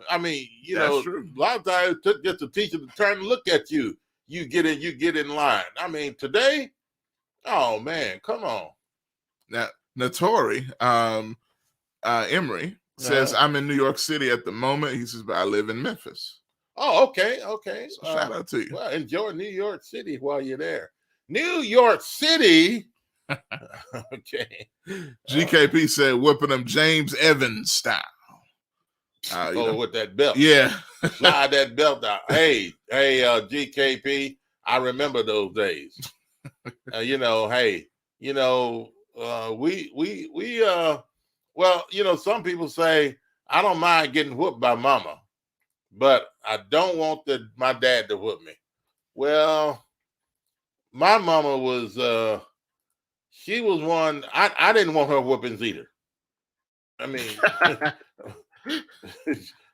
I mean, That's true. A lot of times it took just a teacher to turn and look at you. You get in line. I mean, today, Oh man, come on. Now, Notori, Emery says, I'm in New York City at the moment. He says, but I live in Memphis. Oh, okay, okay. So shout out to you. Well, enjoy New York City while you're there. New York City. Okay. GKP said, whipping them James Evans style. With that belt. Yeah. Slide that belt out. Hey, GKP, I remember those days. Some people say, I don't mind getting whooped by mama, but I don't want my dad to whoop me. Well, my mama was, she was one, I didn't want her whoopings either. I mean,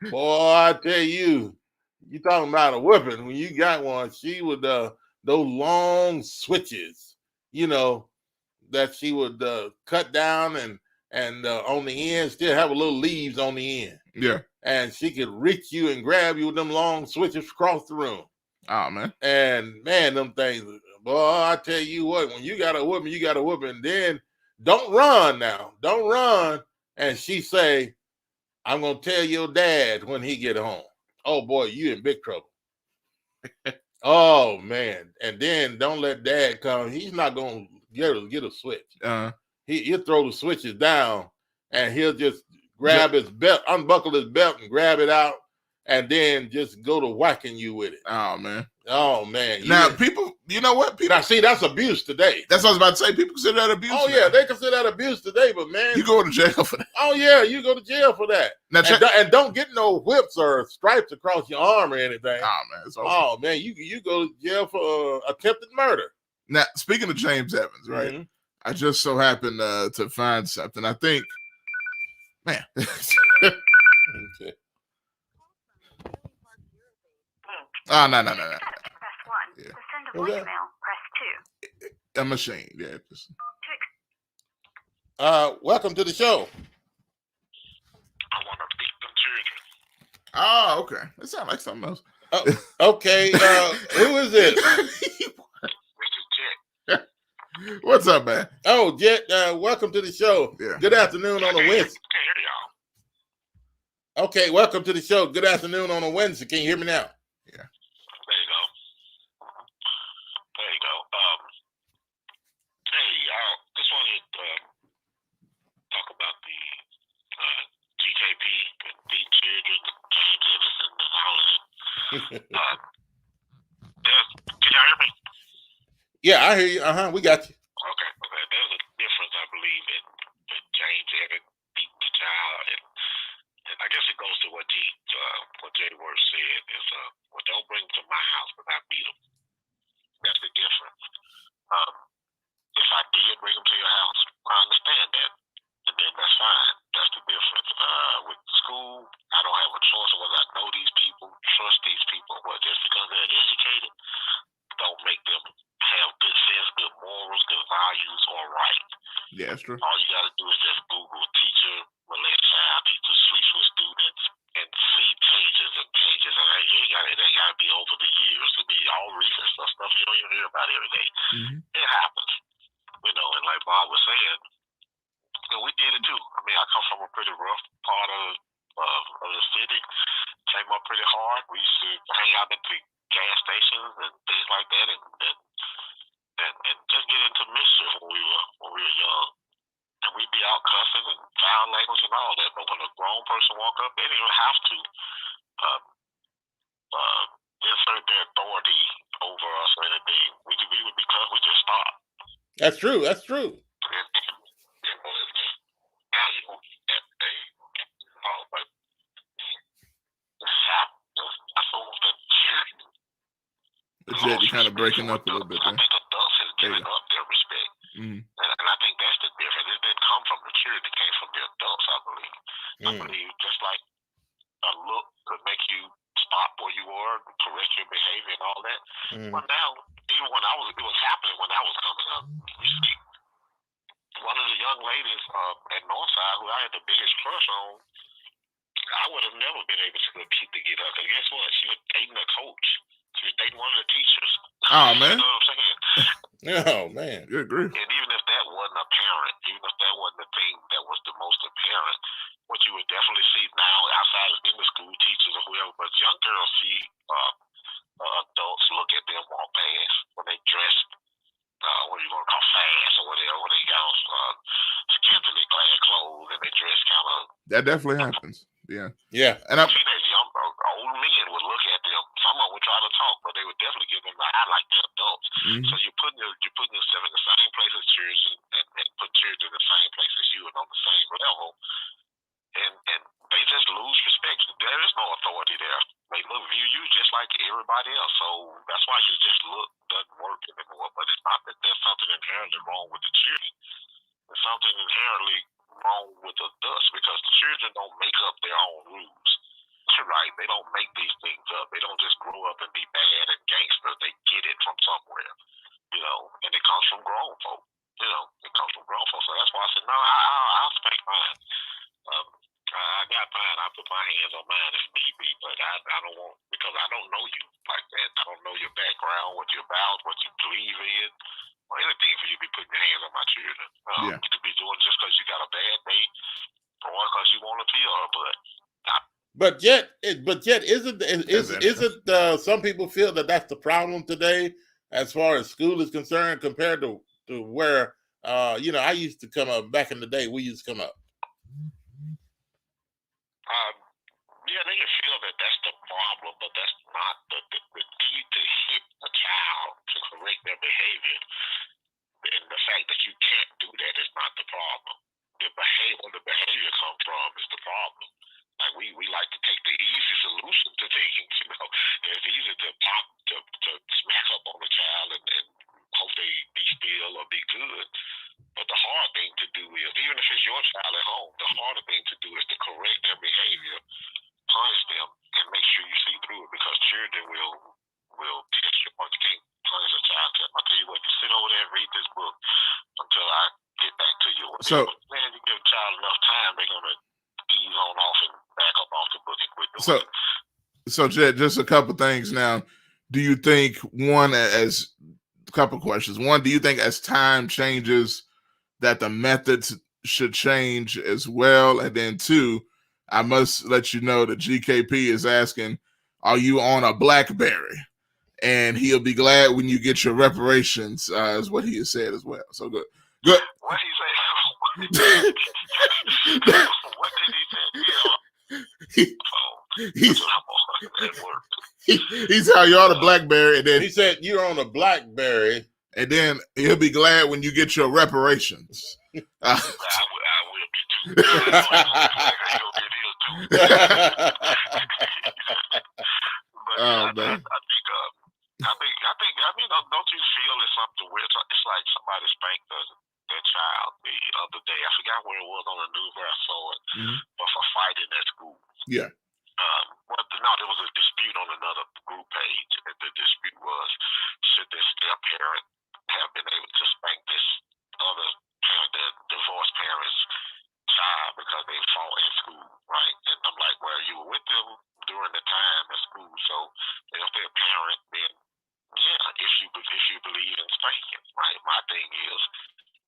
boy, I tell you, you talking about a whipping. When you got one, she would, those long switches, that she would cut down and on the end still have a little leaves on the end. Yeah. And she could reach you and grab you with them long switches across the room. Oh, man. And, man, them things, boy, I tell you what, when you got a whooping, you got a whooping. Then don't run now. Don't run. And she say, I'm going to tell your dad when he get home. Oh, boy, you in big trouble. Oh, man. And then don't let dad come. He's not going to get a switch. He'll throw the switches down, and he'll just grab his belt, unbuckle his belt and grab it out, and then just go to whacking you with it. Oh, man. Oh, man. Now, people, you know what? People, now, see, that's abuse today. That's what I was about to say. People consider that abuse. Oh, yeah, they consider that abuse today, but, man. You go to jail for that. Oh, yeah, you go to jail for that. Now, and don't get no whips or stripes across your arm or anything. Oh, man. It's over. Oh, man, you go to jail for attempted murder. Now, speaking of James Evans, right? Mm-hmm. I just so happened to find something. I think, man. Okay. Oh, no. Press 1. Yeah. To send a voicemail, press 2. A machine, yeah. Welcome to the show. I want to beat them children. Oh, okay. That sounds like something else. Okay. Who is it? What's up, man? Oh, Jet, welcome to the show. Yeah. Good afternoon on a Wednesday. Okay, welcome to the show. Good afternoon on a Wednesday. Can you hear me now? Yeah. There you go. Hey, I just wanted to talk about the GKP and beat children, James Edison, and all of it. Can y'all hear me? Yeah, I hear you. We got you. Okay. There's a difference, I believe, in James Evans beating the child, and I guess it goes to what Jay Worth said is, well, don't bring them to my house, but I beat them. That's the difference. If I did bring them to your house, I understand that, and then that's fine. That's the difference. With school, I don't have a choice of whether I know these people, trust these people, or what. Just because they're educated, don't make them have good sense, good morals, good values, or right. Yeah, that's true. All you got to do is just Google teacher, molest child, teacher sleeps with students, and see pages and pages. And it ain't got to be over the years. It be all recent stuff you don't even hear about every day. Mm-hmm. It happens. And like Bob was saying, we did it too. I mean, I come from a pretty rough part of the city. Came up pretty hard. We used to hang out at the gas stations and things like that, and just get into mischief when we were young. And we'd be out cussing and foul language and all that. But when a grown person walk up, they didn't even have to insert their authority over us or anything. We would be cussed. We just stop. That's true. That's true. Jet, you're kind of breaking up a little bit there. I think adults has given up their respect. Mm-hmm. And I think that's the difference. It didn't come from the children. It came from the adults, I believe. I believe just like a look could make you stop where you were, correct your behavior and all that. But now, even when it was happening when I was coming up, you see, one of the young ladies at Northside, who I had the biggest crush on, I would have never been able to get her. Because guess what? She was dating a coach. She was dating one of the teachers. Oh, man. You know what I'm saying? Oh man, good grief. And even if that wasn't apparent, even if that wasn't the thing that was the most apparent, what you would definitely see now outside in the school teachers or whoever, but young girls see adults look at them walk past when they dress, what are you going to call fast or whatever, when they got scantily clad clothes and they dress kind of. That definitely happens. Yeah. Yeah. And I, Teenage young old men would look at them. Some of them would try to talk, but they would definitely give them the eye like they're adults. Mhm. So you're putting yourself in the same place as children and put children in the same place as you and on the same level, and they just lose respect. There is no authority there. They view you just like everybody else. So that's why your just look doesn't work anymore. But it's not that there's something inherently wrong with the children. There's something inherently wrong with adults because the children don't make up their own rules. Right? They don't make these things up. They don't just grow up and be bad and gangster. They get it from somewhere, and it comes from grown folk. It comes from grown folk. So that's why I said, no, I'll spank mine. I got mine. I put my hands on mine if need be, but I don't want, because I don't know you like that. I don't know your background, what you're about, what you believe in, or anything for you to be putting your hands on my children. Yeah. You could be doing it just because you got a bad date or because you want to feel her butt. But yet, isn't some people feel that that's the problem today, as far as school is concerned, compared to where I used to come up back in the day. We used to come up. Yeah, they can feel that that's the problem, but that's not the need to hit a child to correct their behavior. And the fact that you can't do that is not the problem. Where the behavior comes from is the problem. Like we like to take the easy solution to things. It's easy to smack up on a child and hope they be still or be good. But the hard thing to do is, even if it's your child at home, the harder thing to do is to correct their behavior, punish them, and make sure you see through it, because children will test you. You can't punish a child. I'll tell you what, you sit over there and read this book until I get back to you. So, man, you give a child enough time, they're gonna ease on off and back up off the book and quit doing it. So Jed, just a couple things now. Do you think as a couple questions? One, do you think as time changes that the methods should change as well? And then two, I must let you know that GKP is asking, are you on a BlackBerry? And he'll be glad when you get your reparations, is what he has said as well. So good. What he say? What did he say? He's how you're on a BlackBerry, and then he said you're on a BlackBerry, and then he'll be glad when you get your reparations. I will be too. I mean, don't you feel it's something weird? It's like somebody spanked their child the other day. I forgot where it was on the news where I saw it, but for fighting at school. Yeah. There was a dispute on another group page, and the dispute was, should this parent have been able to spank this other parent, the divorced parent's child, because they fought at school, right? And I'm like, well, you were with them during the time at school, so if they're a parent, then yeah, if you believe in spanking, right? My thing is,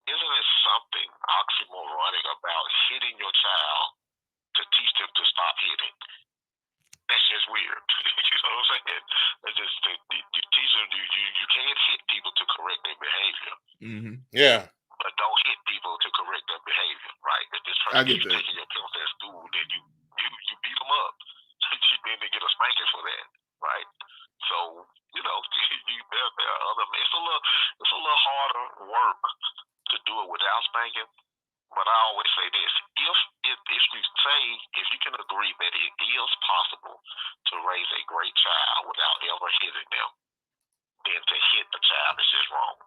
isn't it something oxymoronic about hitting your child to teach them to stop hitting? That's just weird. You know what I'm saying? That's just you teach them you can't hit people to correct their behavior. Mm-hmm. Yeah. But don't hit people to correct their behavior, right? If this person is taking your pills at school, then you beat them up. Then they get a spanking for that, right? So there are other. It's a little harder work to do it without spanking. But I always say this: if you can agree that it is possible to raise a great child without ever hitting them, then to hit the child is just wrong.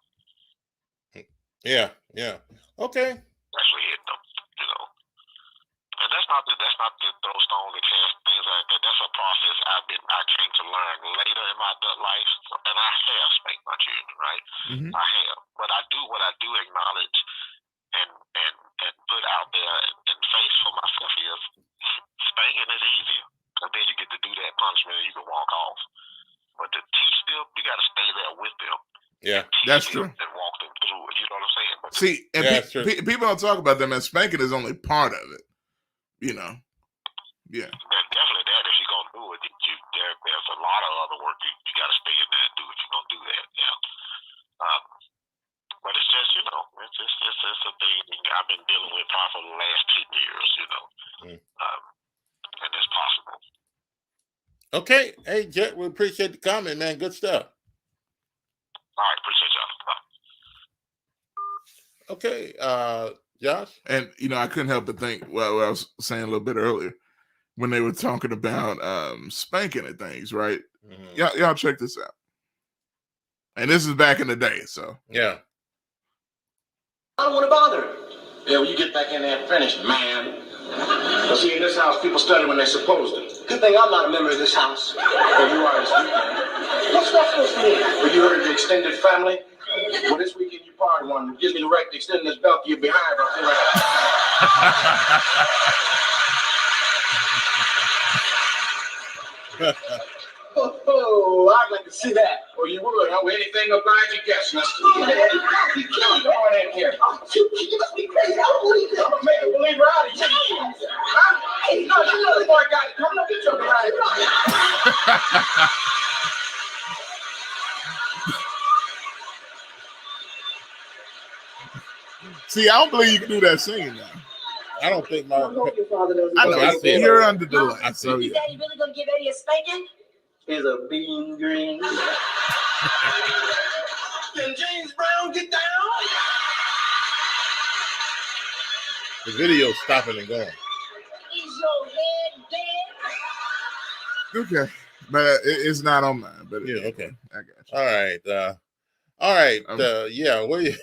Yeah. Okay. Actually hit them, And that's not to throw stones and cast things like that. That's a process I came to learn later in my adult life, and I have spanked my children, right? Mm-hmm. I have, but what I do acknowledge and put out there and face for myself is spanking is easier, because then you get to do that punishment and you can walk off. But to teach them, you got to stay there with them. Yeah, that's true. And walk them through it. You know what I'm saying? But See, and people don't talk about that, man. Spanking is only part of it. You know. Yeah. Definitely that. If you're gonna do it, there's a lot of other work you got to stay in there and do if you're gonna do that. Yeah. But it's just, it's a thing I've been dealing with probably for the last 10 years. And it's possible. Okay. Hey, Jet, we appreciate the comment, man. Good stuff. All right, appreciate y'all. Okay, Josh? And, I couldn't help but think, what I was saying a little bit earlier, when they were talking about spanking and things, right? Mm-hmm. Y'all check this out. And this is back in the day, so. Yeah. I don't want to bother. Yeah, well, you get back in there and finish, man. Well, see, in this house, people study when they're supposed to. Good thing I'm not a member of this house. Well, you are this weekend. What's that supposed to mean? Well, you heard of the extended family? Well, this weekend you part one. Gives me the right to extend this belt to your behind. Oh, I'd like to see that. Or you would, huh? Anything oblige your guess. Come on in here. You must be crazy. I don't believe this. I'm a man believer out of here. Huh? Hey, no, you know the boy got it. Come on, get your behind. See, I don't believe you can do that singing now. I don't think my. I hope your father doesn't. I know, you're under delay. So, Is Daddy really going to give Eddie a spanking? Is a bean green. Can James Brown get down? The video's stopping and going. Is your head dead? Okay. But it's not on mine. But yeah, okay. I got you. All right. Yeah. What you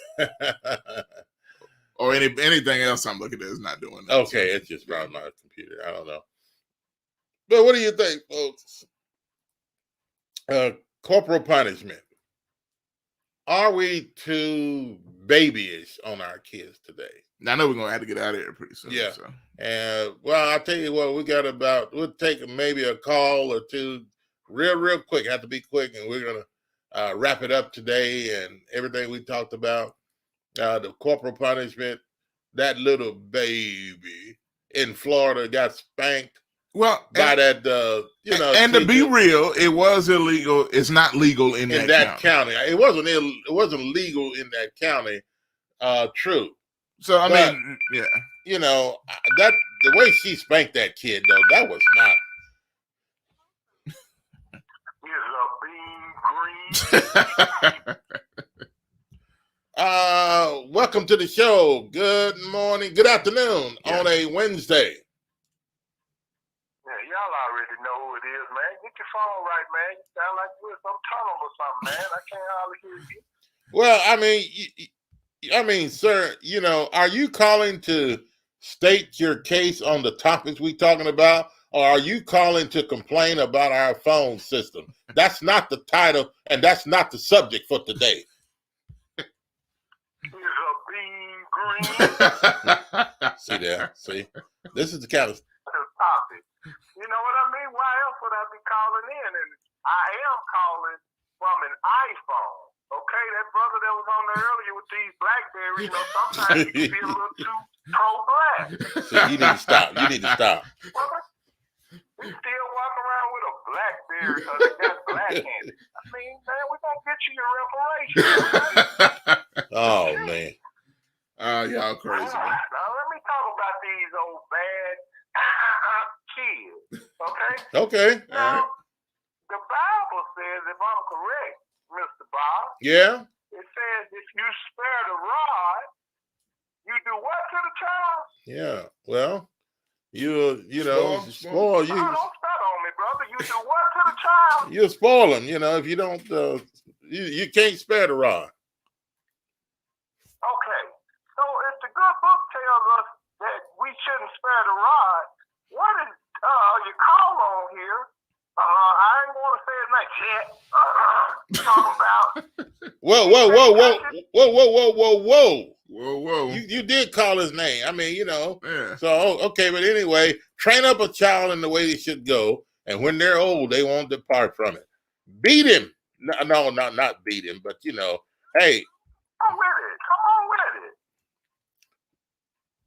or anything else I'm looking at is not doing that. Okay, it's just around my computer. I don't know. But what do you think, folks? Corporal punishment. Are we too babyish on our kids today? I know we're gonna have to get out of here pretty soon. Yeah. So. And well, I'll tell you what, we'll take maybe a call or two real quick. Have to be quick, and we're gonna wrap it up today and everything we talked about. The corporal punishment, that little baby in Florida got spanked. Well, by that, and to be real, it was illegal. It's not legal in that county. It wasn't legal in that county. True. So I mean, yeah, that the way she spanked that kid though, that was not. Welcome to the show. Good morning, good afternoon on a Wednesday. Yeah, y'all already know who it is, man. Get your phone right, man. You sound like you're in some tunnel or something, man. I can't hardly hear you. Well, I mean, sir, are you calling to state your case on the topics we're talking about, or are you calling to complain about our phone system? That's not the title, and that's not the subject for today. See there? See? This is the kind of topic. You know what I mean? Why else would I be calling in? And I am calling from an iPhone. Okay, that brother that was on there earlier with these Blackberries, sometimes you can be a little too pro-black. See, you need to stop. You need to stop. We still walk around with a Blackberry because they got black-handed. I mean, man, we're going to get you your reparations. Oh, man. Y'all crazy. Now, let me talk about these old bad kids, okay? Okay. Now, the Bible says, if I'm correct, Mr. Bob. Yeah. It says if you spare the rod, you do what to the child? Yeah. Well, spoil you. No, don't start on me, brother. You do what to the child? You spoil them. If you don't, you can't spare the rod. Okay. So if the good book tells us that we shouldn't spare the rod, what is your call on here? I ain't going to say it like shit. Talking about. Whoa. You did call his name. I mean, Yeah. So, okay. But anyway, train up a child in the way they should go. And when they're old, they won't depart from it. Beat him. No, not beat him, but, Hey. Come with it. Come on with it.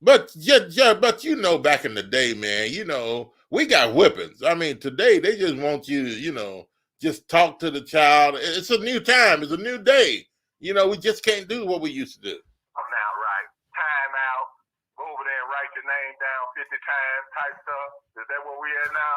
But but you know, back in the day, man, you know, we got whippings. I mean, today they just want you to, you know, just talk to the child. It's a new time. It's a new day. You know, we just can't do what we used to do. I'm now right. Time out. Go over there and write your name down 50 times type stuff. Is that what we at now?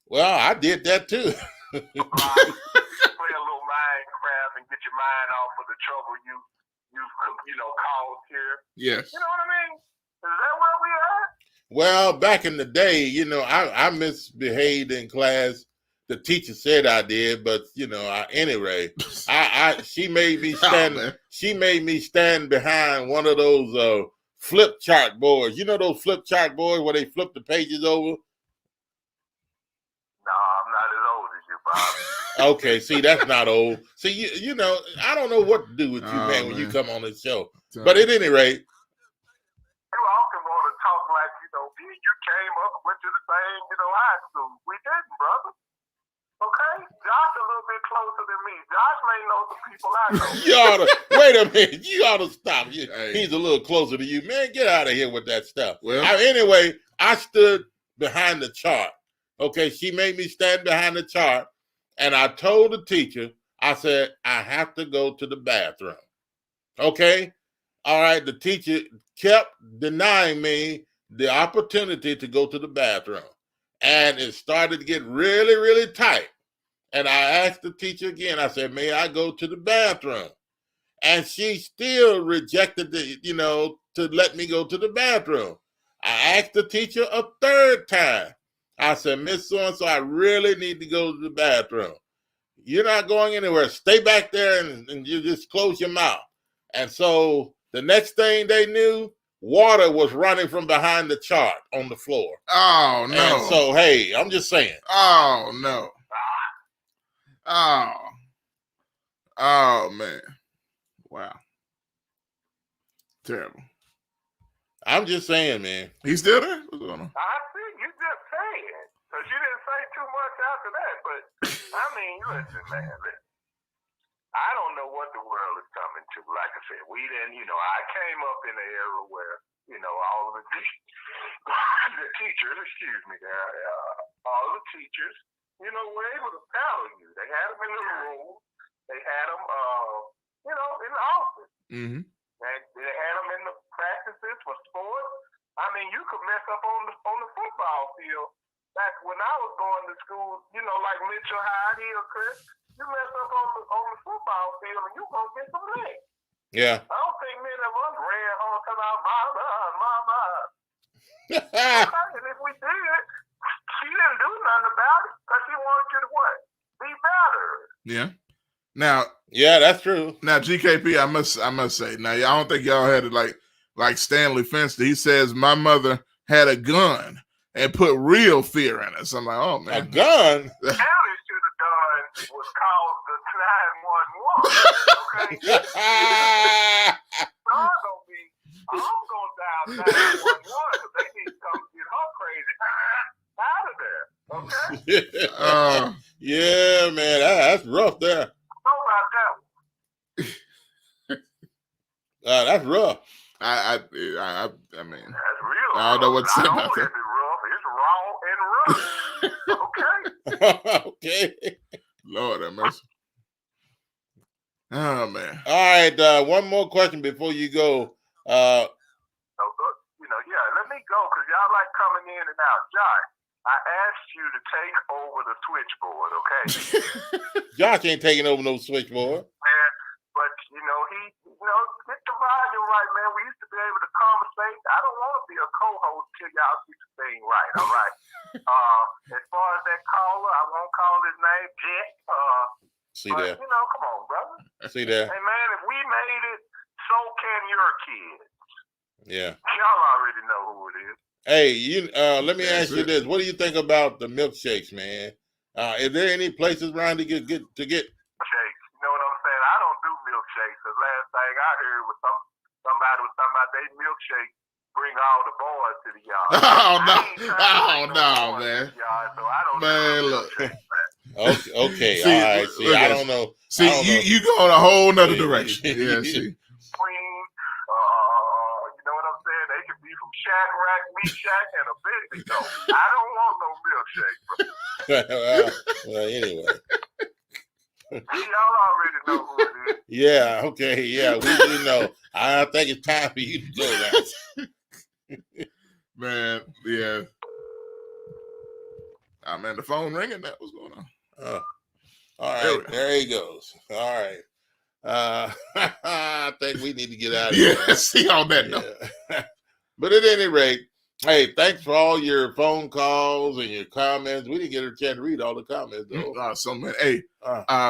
Well, I did that too. Play a little Minecraft and get your mind off of the trouble you know caused here. Yes. You know what I mean? Is that where we at? Well, back in the day, you know, I misbehaved in class. The teacher said I did, but you know, anyway, she made me stand. She made me stand behind one of those flip chart boards. You know those flip chart boards where they flip the pages over. No, I'm not as old as you, Bob. Okay, see, that's not old. See, you know, I don't know what to do with you, man, when you come on this show. But at any rate. You often want to talk like, you know, me and you came up and went to the same, you know, high school. We didn't, brother. Okay? Josh a little bit closer than me. Josh may know the people I know. You ought to, wait a minute. You ought to stop. He's a little closer to you. Man, get out of here with that stuff. Well, anyway, I stood behind the chart. Okay, she made me stand behind the chart. And I told the teacher, I said, I have to go to the bathroom. Okay? All right, the teacher kept denying me the opportunity to go to the bathroom. And it started to get really, really tight. And I asked the teacher again, I said, may I go to the bathroom? And she still rejected to let me go to the bathroom. I asked the teacher a third time. I said, Miss So-and-so, I really need to go to the bathroom. You're not going anywhere. Stay back there and you just close your mouth. And so the next thing they knew, water was running from behind the chart on the floor. Oh, no. And so, hey, I'm just saying. Oh, no. Oh, man. Wow. Terrible. I'm just saying, man. He's still there? What's going on? I see you just saying. Because you didn't say too much after that. But, I mean, listen, man. Listen. I don't know what the world is coming to. Like I said, we didn't, you know, I came up in an era where, you know, all of the teachers, excuse me there, all the teachers, you know, were able to paddle you. They had them in the room. They had them, you know, in the office. Mm-hmm. They had them in the practices for sports. I mean, you could mess up on the football field. Back when I was going to school, you know, like Mitchell High Hill, Chris, you mess up on the football field and you're going to get some legs. Yeah. I don't think many of us ran home talking about mama. And if we did, she didn't do nothing about it because she wanted you to what? Be better. Yeah. Now, yeah, that's true. Now, GKP, I must say, now I don't think y'all had it like Stanley Fenster. He says my mother had a gun and put real fear in us. I'm like, oh man, a gun. Ellie should have done was called the 911. Okay. I'm gonna dial 911 because they need to come get her crazy out of there. Okay. Yeah, man, that's rough there. That's rough. I mean, that's real. I don't know what to say about that. It's raw and rough. Okay. Okay. Lord have mercy. Oh man. All right. One more question before you go. You know, yeah. Let me go because y'all like coming in and out. Josh, I asked you to take over the switchboard. Okay. Josh ain't taking over no switchboard. Man, but you know get the volume right, man. We used to be able to conversate. I don't want to be a co-host till y'all get the thing right. All right. As far as that caller, I won't call his name Jet. See there. You know, come on, brother. See there. Hey, man, if we made it, so can your kids. Yeah. Y'all already know who it is. Hey, let me ask you this: what do you think about the milkshakes, man? Is there any places around to get? Milkshakes. You know what I'm saying? I don't do milkshakes. The last thing I heard was somebody was talking about they milkshake bring all the boys to the yard. Oh no, man. So I don't man, look. Okay. See, All right. See, I don't know. See, I don't know. you go in a whole nother direction. Yeah, see. You know what I'm saying? They can be from Shadrach, Meat Shack, and a Bendigo. I don't want no milkshake, Well, anyway. Y'all already know who it is. Yeah. Okay. Yeah, we do know. I think it's time for you to go now. Man, yeah. Man, the phone ringing. That was going on. All right. There he goes. All right. I think we need to get out of here. Yeah, see on that note. But at any rate, hey, thanks for all your phone calls and your comments. We didn't get a chance to read all the comments, though. So man, hey,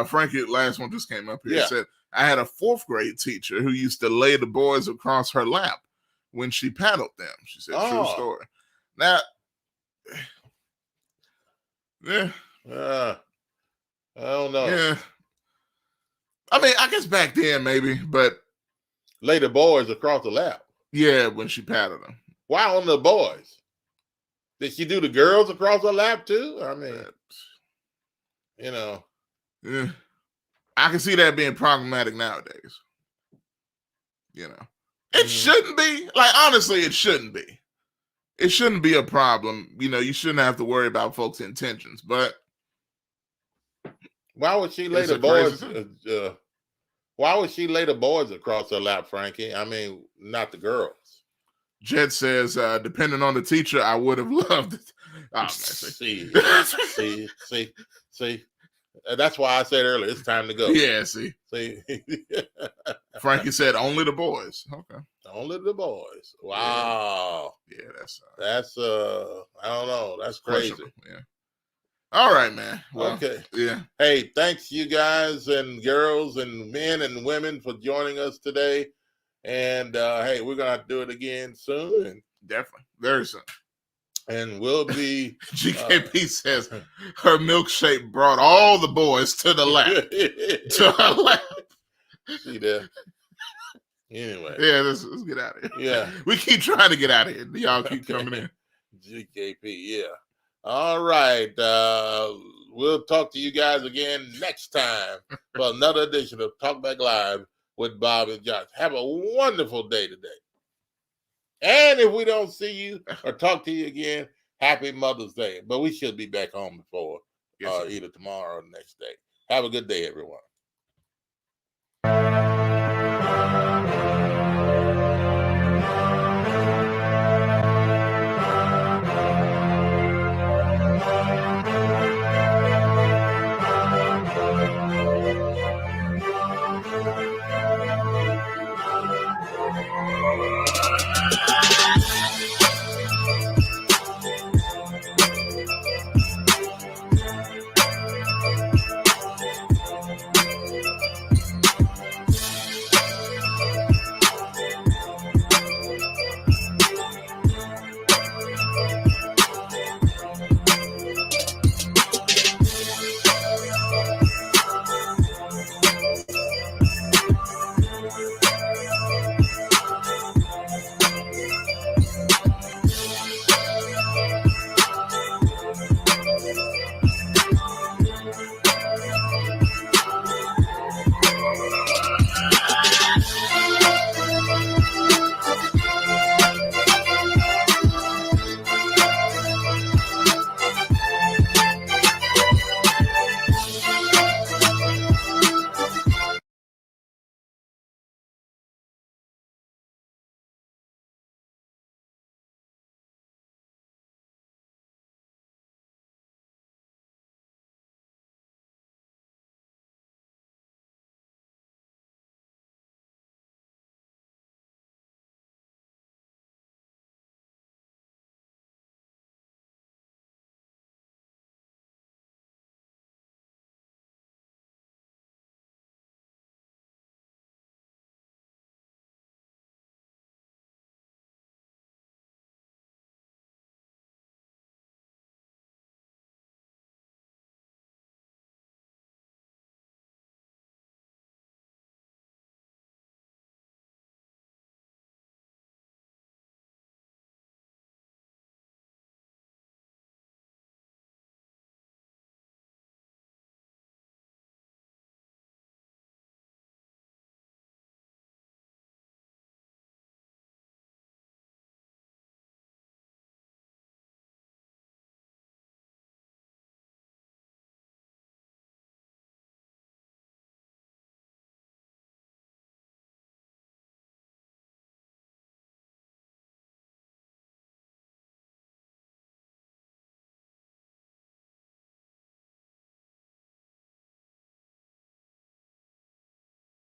Frankie, last one just came up here. Yeah. It said, I had a 4th grade teacher who used to lay the boys across her lap when she paddled them. She said, true story. Now, yeah. I don't know. Yeah. I mean, I guess back then maybe, but lay the boys across the lap. Yeah, when she patted them. Why on the boys? Did she do the girls across her lap too? I mean, you know. Yeah. I can see that being problematic nowadays. You know. It shouldn't be. Like, honestly, it shouldn't be. It shouldn't be a problem. You know, you shouldn't have to worry about folks' intentions, but why would she lay the boys? Why would she lay the boys across her lap, Frankie? I mean, not the girls. Jed says, depending on the teacher, I would have loved it. Oh, man, see. That's why I said earlier, it's time to go. Yeah, see. Frankie said, only the boys. Okay. Only the boys. Wow. Yeah, that's I don't know. That's crazy. Yeah. All right, man. Well, okay. Yeah. Hey, thanks you guys and girls and men and women for joining us today. And hey, we're gonna have to do it again soon. And definitely, very soon. And we'll be. GKP says her milkshake brought all the boys to the lap. To her lap. See there. Anyway. Yeah, let's get out of here. Yeah. We keep trying to get out of here. Y'all keep coming in. GKP, yeah. All right. We'll talk to you guys again next time for another edition of Talk Back Live with Bob and Josh. Have a wonderful day today. And if we don't see you or talk to you again, happy Mother's Day. But we should be back home before either tomorrow or the next day. Have a good day, everyone.